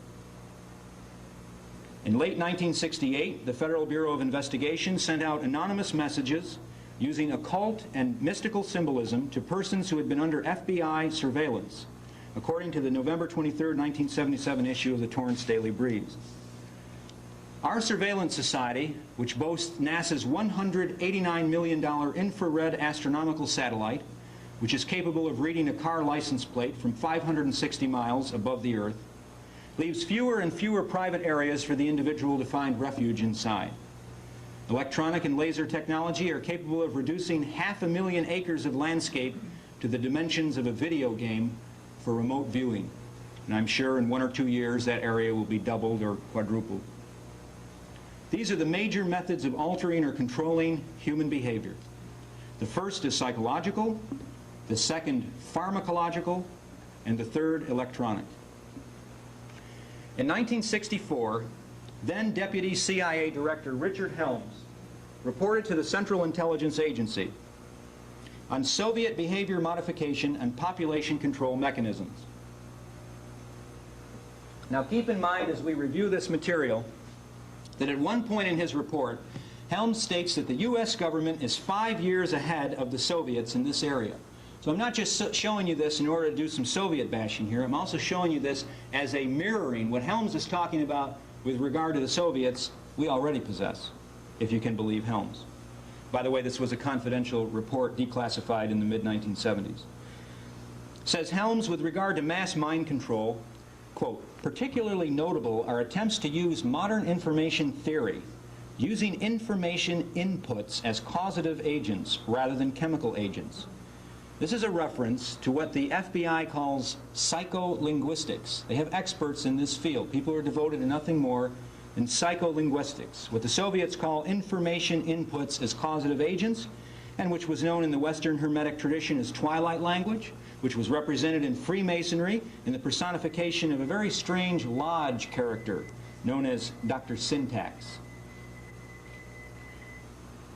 Speaker 1: In late 1968, the Federal Bureau of Investigation sent out anonymous messages using occult and mystical symbolism to persons who had been under FBI surveillance, according to the November 23, 1977 issue of the Torrance Daily Breeze. Our surveillance society, which boasts NASA's $189 million infrared astronomical satellite, which is capable of reading a car license plate from 560 miles above the Earth, leaves fewer and fewer private areas for the individual to find refuge inside. Electronic and laser technology are capable of reducing 500,000 acres of landscape to the dimensions of a video game for remote viewing. And I'm sure in 1 or 2 years that area will be doubled or quadrupled. These are the major methods of altering or controlling human behavior. The first is psychological, the second pharmacological, and the third electronic. In 1964, then Deputy CIA Director Richard Helms reported to the Central Intelligence Agency on Soviet behavior modification and population control mechanisms. Now keep in mind as we review this material that at one point in his report, Helms states that the U.S. government is 5 years ahead of the Soviets in this area. So I'm not just showing you this in order to do some Soviet bashing here, I'm also showing you this as a mirroring. What Helms is talking about with regard to the Soviets, we already possess, if you can believe Helms. By the way, this was a confidential report declassified in the mid-1970s. Says Helms, with regard to mass mind control, quote, particularly notable are attempts to use modern information theory, using information inputs as causative agents rather than chemical agents. This is a reference to what the FBI calls psycholinguistics. They have experts in this field. People are devoted to nothing more than psycholinguistics, what the Soviets call information inputs as causative agents, and which was known in the Western Hermetic tradition as twilight language, which was represented in Freemasonry in the personification of a very strange lodge character known as Dr. Syntax.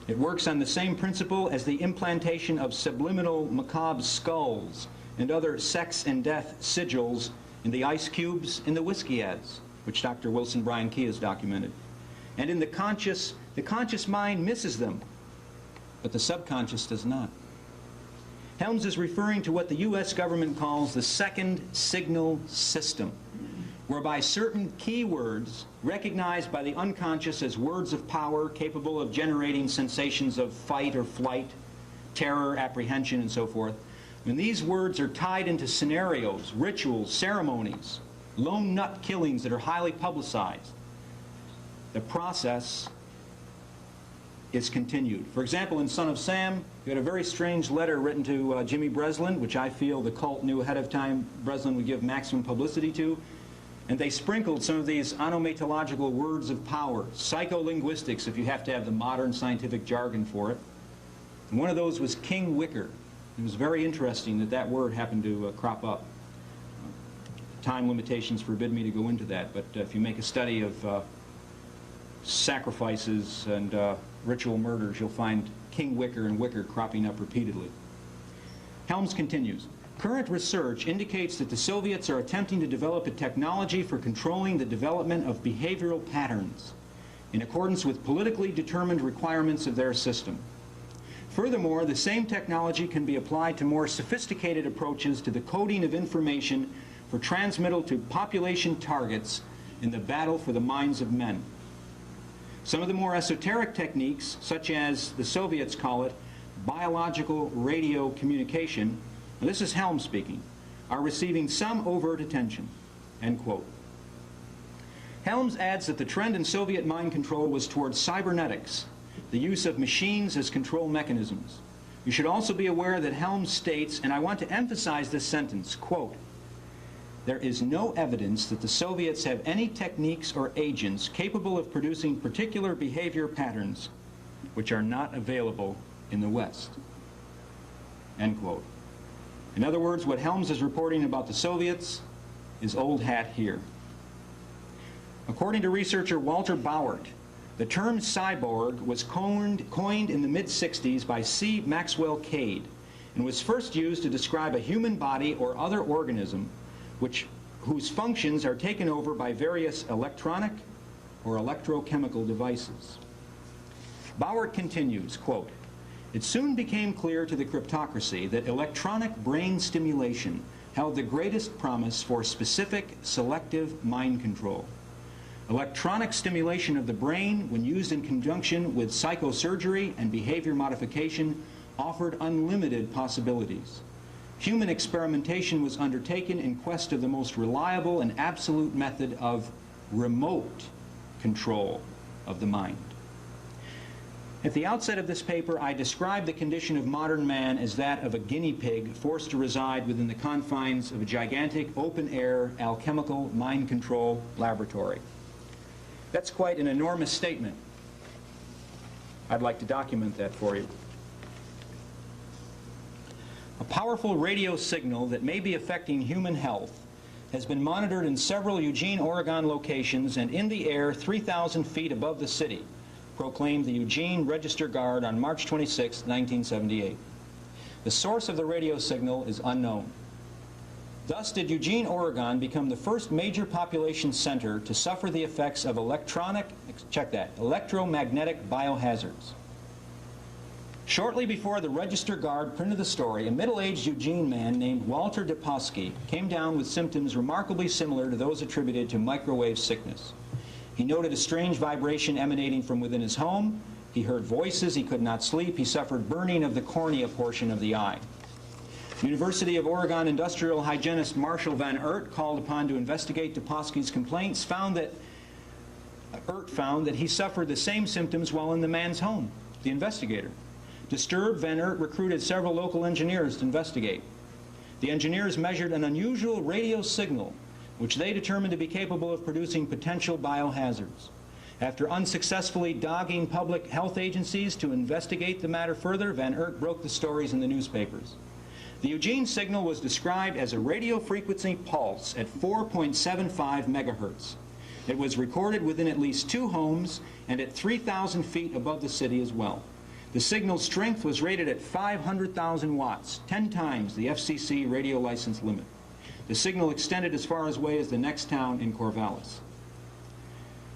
Speaker 1: It works on the same principle as the implantation of subliminal macabre skulls and other sex and death sigils in the ice cubes in the whiskey ads, which Dr. Wilson Bryan Key has documented. And in the conscious mind misses them, but the subconscious does not. Helms is referring to what the U.S. government calls the second signal system, whereby certain keywords recognized by the unconscious as words of power capable of generating sensations of fight or flight, terror, apprehension, and so forth, when these words are tied into scenarios, rituals, ceremonies, lone nut killings that are highly publicized, the process is continued. For example, in Son of Sam, you had a very strange letter written to Jimmy Breslin, which I feel the cult knew ahead of time Breslin would give maximum publicity to. And they sprinkled some of these onomatological words of power, psycholinguistics, if you have to have the modern scientific jargon for it. And one of those was King Wicker. It was very interesting that that word happened to crop up. Time limitations forbid me to go into that, but if you make a study of sacrifices and ritual murders, you'll find King Wicker and Wicker cropping up repeatedly. Helms continues, current research indicates that the Soviets are attempting to develop a technology for controlling the development of behavioral patterns in accordance with politically determined requirements of their system. Furthermore, the same technology can be applied to more sophisticated approaches to the coding of information for transmittal to population targets in the battle for the minds of men. Some of the more esoteric techniques, such as the Soviets call it biological radio communication, and this is Helms speaking, are receiving some overt attention, end quote. Helms adds that the trend in Soviet mind control was towards cybernetics, the use of machines as control mechanisms. You should also be aware that Helms states, and I want to emphasize this sentence, quote, there is no evidence that the Soviets have any techniques or agents capable of producing particular behavior patterns which are not available in the West, end quote. In other words, what Helms is reporting about the Soviets is old hat here. According to researcher Walter Bauert, the term cyborg was coined in the mid-60s by C. Maxwell Cade and was first used to describe a human body or other organism whose functions are taken over by various electronic or electrochemical devices. Bauert continues, quote, it soon became clear to the cryptocracy that electronic brain stimulation held the greatest promise for specific selective mind control. Electronic stimulation of the brain, when used in conjunction with psychosurgery and behavior modification, offered unlimited possibilities. Human experimentation was undertaken in quest of the most reliable and absolute method of remote control of the mind. At the outset of this paper, I described the condition of modern man as that of a guinea pig forced to reside within the confines of a gigantic open-air alchemical mind control laboratory. That's quite an enormous statement. I'd like to document that for you. A powerful radio signal that may be affecting human health has been monitored in several Eugene, Oregon locations and in the air 3,000 feet above the city, proclaimed the Eugene Register Guard on March 26, 1978. The source of the radio signal is unknown. Thus did Eugene, Oregon become the first major population center to suffer the effects of electromagnetic biohazards. Shortly before the Register Guard printed the story, a middle-aged Eugene man named Walter Deposky came down with symptoms remarkably similar to those attributed to microwave sickness. He noted a strange vibration emanating from within his home. He heard voices. He could not sleep. He suffered burning of the cornea portion of the eye. University of Oregon industrial hygienist Marshall Van Oort, called upon to investigate Deposky's complaints, found that he suffered the same symptoms while in the man's home. The investigator. Disturbed, Van Oort recruited several local engineers to investigate. The engineers measured an unusual radio signal, which they determined to be capable of producing potential biohazards. After unsuccessfully dogging public health agencies to investigate the matter further, Van Oort broke the stories in the newspapers. The Eugene signal was described as a radio frequency pulse at 4.75 megahertz. It was recorded within at least 2 homes and at 3,000 feet above the city as well. The signal's strength was rated at 500,000 watts, 10 times the FCC radio license limit. The signal extended as far away as the next town in Corvallis.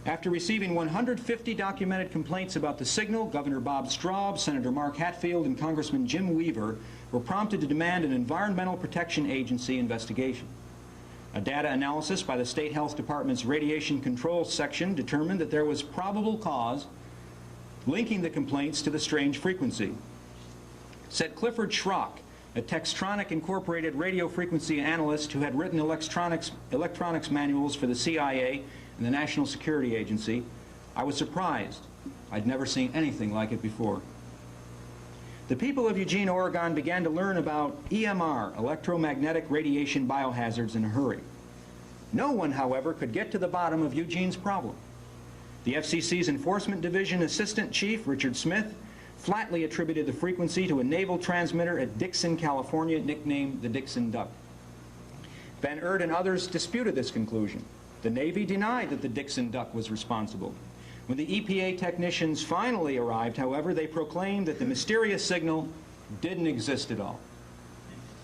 Speaker 1: After receiving 150 documented complaints about the signal, Governor Bob Straub, Senator Mark Hatfield, and Congressman Jim Weaver were prompted to demand an Environmental Protection Agency investigation. A data analysis by the State Health Department's Radiation Control Section determined that there was probable cause linking the complaints to the strange frequency. Said Clifford Schrock, a Textronic Incorporated radio frequency analyst who had written electronics manuals for the CIA and the National Security Agency, I was surprised. I'd never seen anything like it before. The people of Eugene, Oregon began to learn about EMR, electromagnetic radiation biohazards, in a hurry. No one, however, could get to the bottom of Eugene's problem. The FCC's Enforcement Division Assistant Chief, Richard Smith, flatly attributed the frequency to a naval transmitter at Dixon, California, nicknamed the Dixon Duck. Van Oort and others disputed this conclusion. The Navy denied that the Dixon Duck was responsible. When the EPA technicians finally arrived, however, they proclaimed that the mysterious signal didn't exist at all.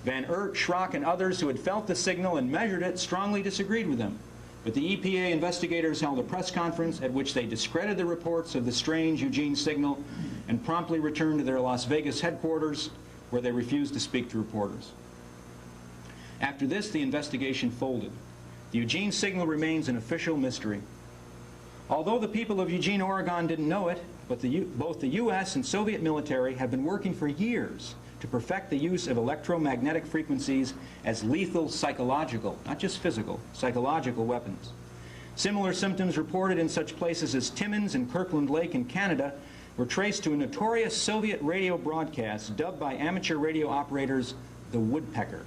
Speaker 1: Van Oort, Schrock, and others who had felt the signal and measured it strongly disagreed with them. But the EPA investigators held a press conference at which they discredited the reports of the strange Eugene signal and promptly returned to their Las Vegas headquarters, where they refused to speak to reporters. After this, the investigation folded. The Eugene signal remains an official mystery. Although the people of Eugene, Oregon didn't know it, but both the U.S. and Soviet military have been working for years to perfect the use of electromagnetic frequencies as lethal psychological, not just physical, psychological weapons. Similar symptoms reported in such places as Timmins and Kirkland Lake in Canada were traced to a notorious Soviet radio broadcast dubbed by amateur radio operators the woodpecker.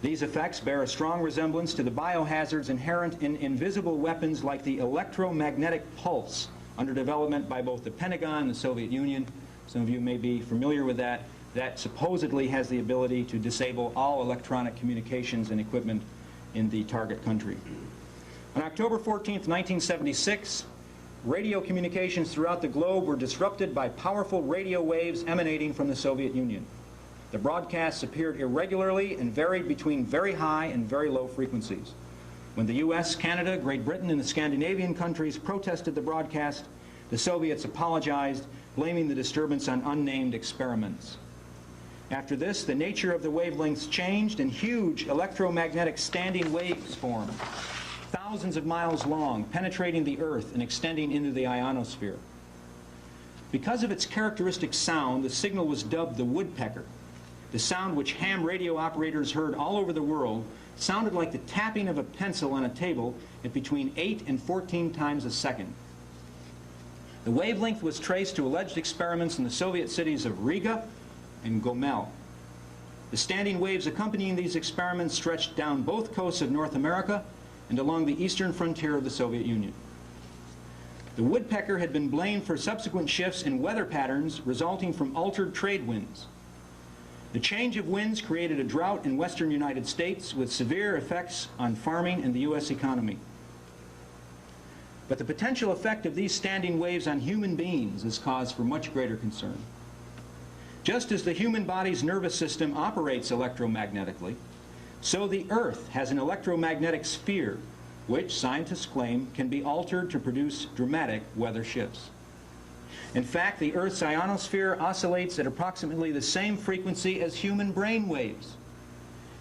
Speaker 1: These effects bear a strong resemblance to the biohazards inherent in invisible weapons like the electromagnetic pulse under development by both the Pentagon and the Soviet Union. Some of you may be familiar with that. That supposedly has the ability to disable all electronic communications and equipment in the target country. On October 14th, 1976, radio communications throughout the globe were disrupted by powerful radio waves emanating from the Soviet Union. The broadcasts appeared irregularly and varied between very high and very low frequencies. When the US, Canada, Great Britain, and the Scandinavian countries protested the broadcast, the Soviets apologized, blaming the disturbance on unnamed experiments. After this, the nature of the wavelengths changed and huge electromagnetic standing waves formed, thousands of miles long, penetrating the Earth and extending into the ionosphere. Because of its characteristic sound, the signal was dubbed the woodpecker. The sound, which ham radio operators heard all over the world, sounded like the tapping of a pencil on a table at between 8 and 14 times a second. The wavelength was traced to alleged experiments in the Soviet cities of Riga and Gomel. The standing waves accompanying these experiments stretched down both coasts of North America and along the eastern frontier of the Soviet Union. The woodpecker had been blamed for subsequent shifts in weather patterns resulting from altered trade winds. The change of winds created a drought in western United States with severe effects on farming and the U.S. economy. But the potential effect of these standing waves on human beings is cause for much greater concern. Just as the human body's nervous system operates electromagnetically, so the Earth has an electromagnetic sphere, which scientists claim can be altered to produce dramatic weather shifts. In fact, the Earth's ionosphere oscillates at approximately the same frequency as human brain waves,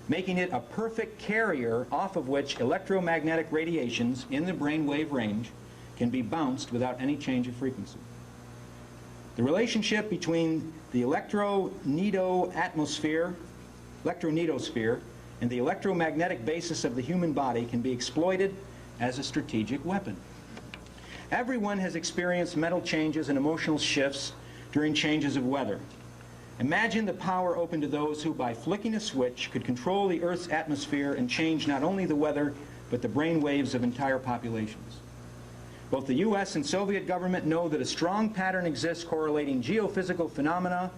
Speaker 1: making it a perfect carrier off of which electromagnetic radiations in the brain wave range can be bounced without any change of frequency. The relationship between the electronetosphere and the electromagnetic basis of the human body can be exploited as a strategic weapon. Everyone has experienced mental changes and emotional shifts during changes of weather. Imagine the power open to those who, by flicking a switch, could control the Earth's atmosphere and change not only the weather, but the brain waves of entire populations. Both the U.S. and Soviet government know that a strong pattern exists correlating geophysical phenomena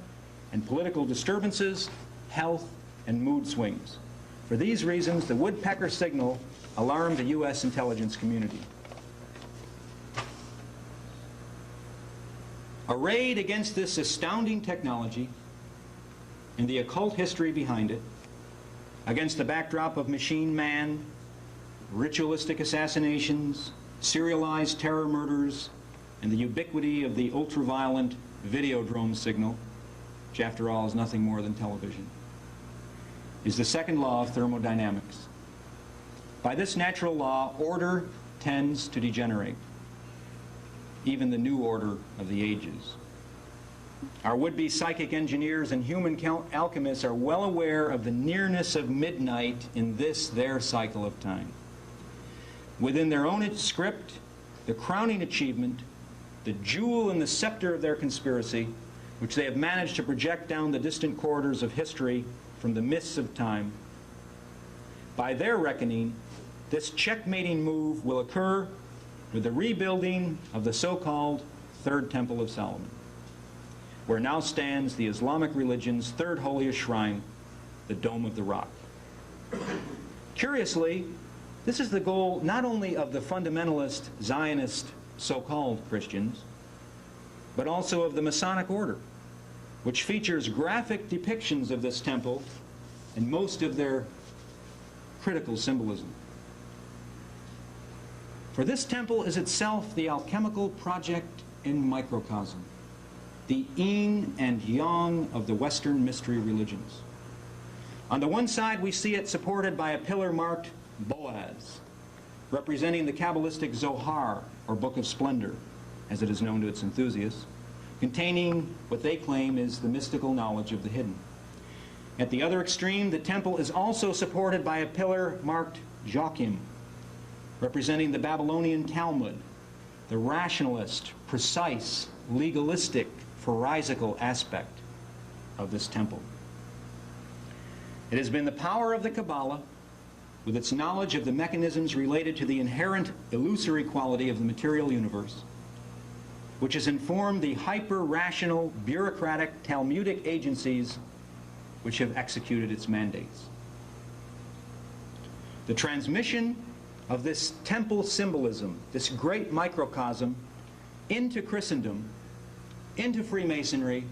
Speaker 1: and political disturbances, health, and mood swings. For these reasons, the woodpecker signal alarmed the U.S. intelligence community. Arrayed against this astounding technology and the occult history behind it, against the backdrop of machine man, ritualistic assassinations, serialized terror murders, and the ubiquity of the ultraviolet videodrome signal, which after all is nothing more than television, is the second law of thermodynamics. By this natural law, order tends to degenerate, even the new order of the ages. Our would-be psychic engineers and human alchemists are well aware of the nearness of midnight in this, their cycle of time. Within their own script, the crowning achievement, the jewel in the scepter of their conspiracy, which they have managed to project down the distant corridors of history from the mists of time, by their reckoning, this checkmating move will occur with the rebuilding of the so-called Third Temple of Solomon, where now stands the Islamic religion's third holiest shrine, the Dome of the Rock. Curiously, this is the goal not only of the fundamentalist Zionist so-called Christians, but also of the Masonic Order, which features graphic depictions of this temple and most of their critical symbolism. For this temple is itself the alchemical project in microcosm, the yin and yang of the Western mystery religions. On the one side, we see it supported by a pillar marked Boaz, representing the Kabbalistic Zohar, or Book of Splendor, as it is known to its enthusiasts, containing what they claim is the mystical knowledge of the hidden. At the other extreme, the temple is also supported by a pillar marked Joachim, representing the Babylonian Talmud, the rationalist, precise, legalistic, pharisaical aspect of this temple. It has been the power of the Kabbalah, with its knowledge of the mechanisms related to the inherent illusory quality of the material universe, which has informed the hyper-rational, bureaucratic, Talmudic agencies which have executed its mandates. The transmission of this temple symbolism, this great microcosm, into Christendom, into Freemasonry,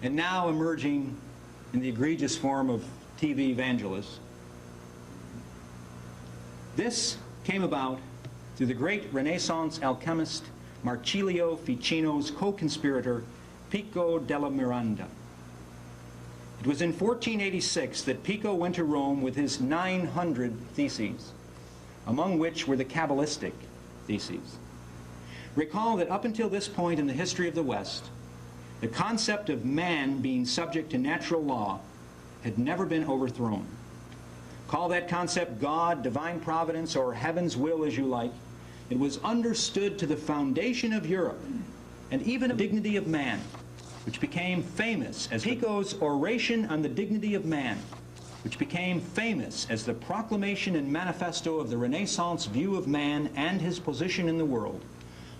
Speaker 1: and now emerging in the egregious form of TV evangelists. This came about through the great Renaissance alchemist Marsilio Ficino's co-conspirator Pico della Miranda. It was in 1486 that Pico went to Rome with his 900 theses, among which were the Kabbalistic theses. Recall that up until this point in the history of the West, the concept of man being subject to natural law had never been overthrown. Call that concept God, divine providence, or heaven's will as you like. It was understood to the foundation of Europe, and even the dignity of man, which became famous as Pico's Oration on the Dignity of Man, which became famous as the proclamation and manifesto of the Renaissance view of man and his position in the world,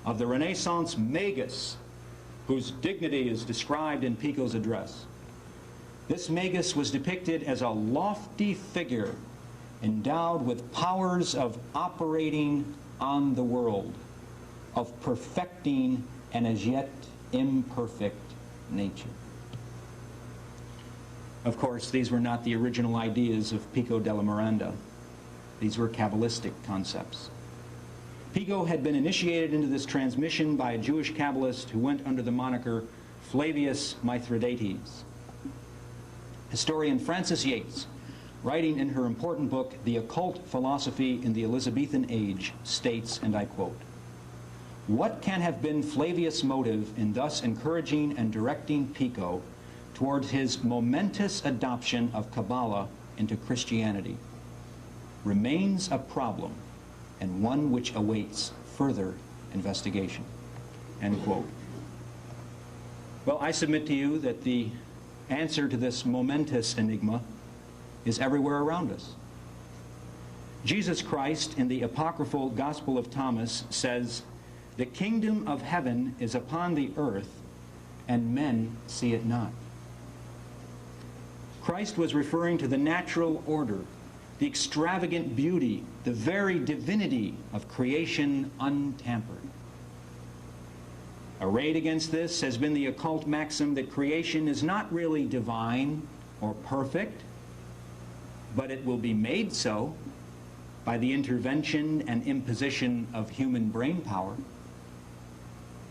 Speaker 1: of the Renaissance magus, whose dignity is described in Pico's address. This magus was depicted as a lofty figure endowed with powers of operating on the world, of perfecting an as yet imperfect nature. Of course, these were not the original ideas of Pico della Miranda. These were Kabbalistic concepts. Pico had been initiated into this transmission by a Jewish Kabbalist who went under the moniker Flavius Mithridates. Historian Frances Yates, writing in her important book, The Occult Philosophy in the Elizabethan Age, states, and I quote, "What can have been Flavius' motive in thus encouraging and directing Pico towards his momentous adoption of Kabbalah into Christianity remains a problem, and one which awaits further investigation." End quote. Well, I submit to you that the answer to this momentous enigma is everywhere around us. Jesus Christ, in the apocryphal Gospel of Thomas, says, "The kingdom of heaven is upon the earth, and men see it not." Christ was referring to the natural order, the extravagant beauty, the very divinity of creation untampered. Arrayed against this has been the occult maxim that creation is not really divine or perfect, but it will be made so by the intervention and imposition of human brain power,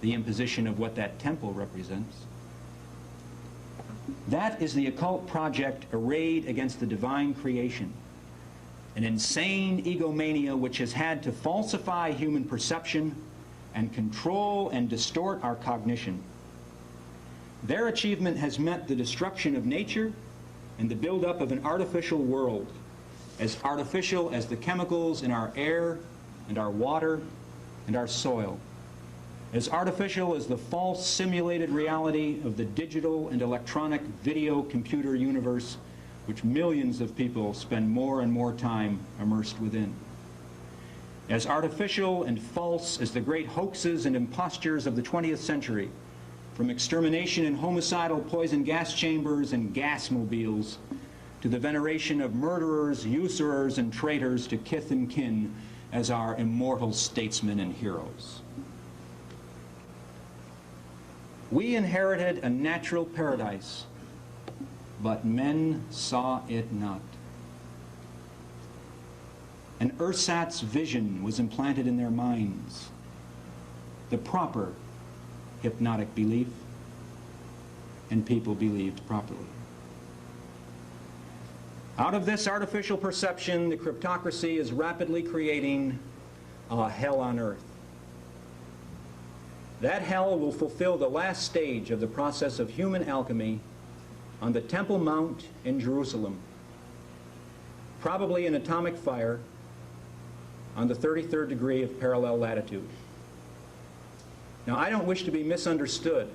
Speaker 1: the imposition of what that temple represents. That is the occult project arrayed against the divine creation, an insane egomania which has had to falsify human perception and control and distort our cognition. Their achievement has meant the destruction of nature and the buildup of an artificial world, as artificial as the chemicals in our air and our water and our soil, as artificial as the false simulated reality of the digital and electronic video computer universe which millions of people spend more and more time immersed within. as artificial and false as the great hoaxes and impostures of the 20th century, from extermination in homicidal poison gas chambers and gas mobiles, to the veneration of murderers, usurers, and traitors to kith and kin as our immortal statesmen and heroes. We inherited a natural paradise, but men saw it not. An ersatz vision was implanted in their minds, the proper hypnotic belief, and people believed properly. Out of this artificial perception, the cryptocracy is rapidly creating a hell on earth. That hell will fulfill the last stage of the process of human alchemy on the Temple Mount in Jerusalem, probably an atomic fire on the 33rd degree of parallel latitude. Now, I don't wish to be misunderstood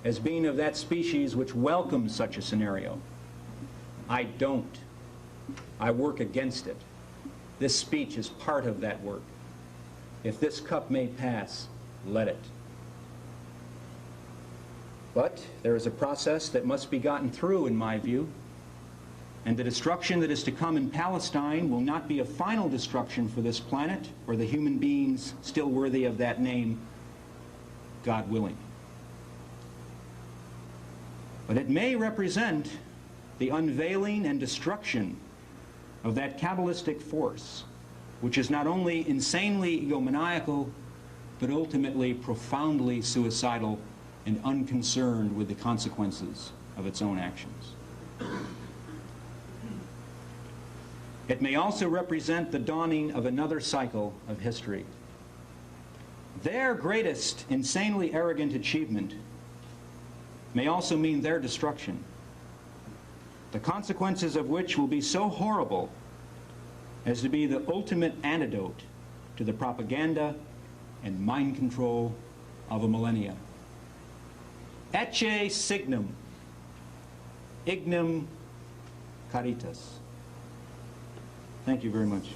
Speaker 1: as being of that species which welcomes such a scenario. I don't. I work against it. This speech is part of that work. If this cup may pass, let it. But there is a process that must be gotten through, in my view, and the destruction that is to come in Palestine will not be a final destruction for this planet or the human beings still worthy of that name, God willing. But it may represent the unveiling and destruction of that Kabbalistic force, which is not only insanely egomaniacal, but ultimately profoundly suicidal and unconcerned with the consequences of its own actions. It may also represent the dawning of another cycle of history. Their greatest insanely arrogant achievement may also mean their destruction, the consequences of which will be so horrible as to be the ultimate antidote to the propaganda and mind control of a millennia. Ecce signum, ignem caritas. Thank you very much.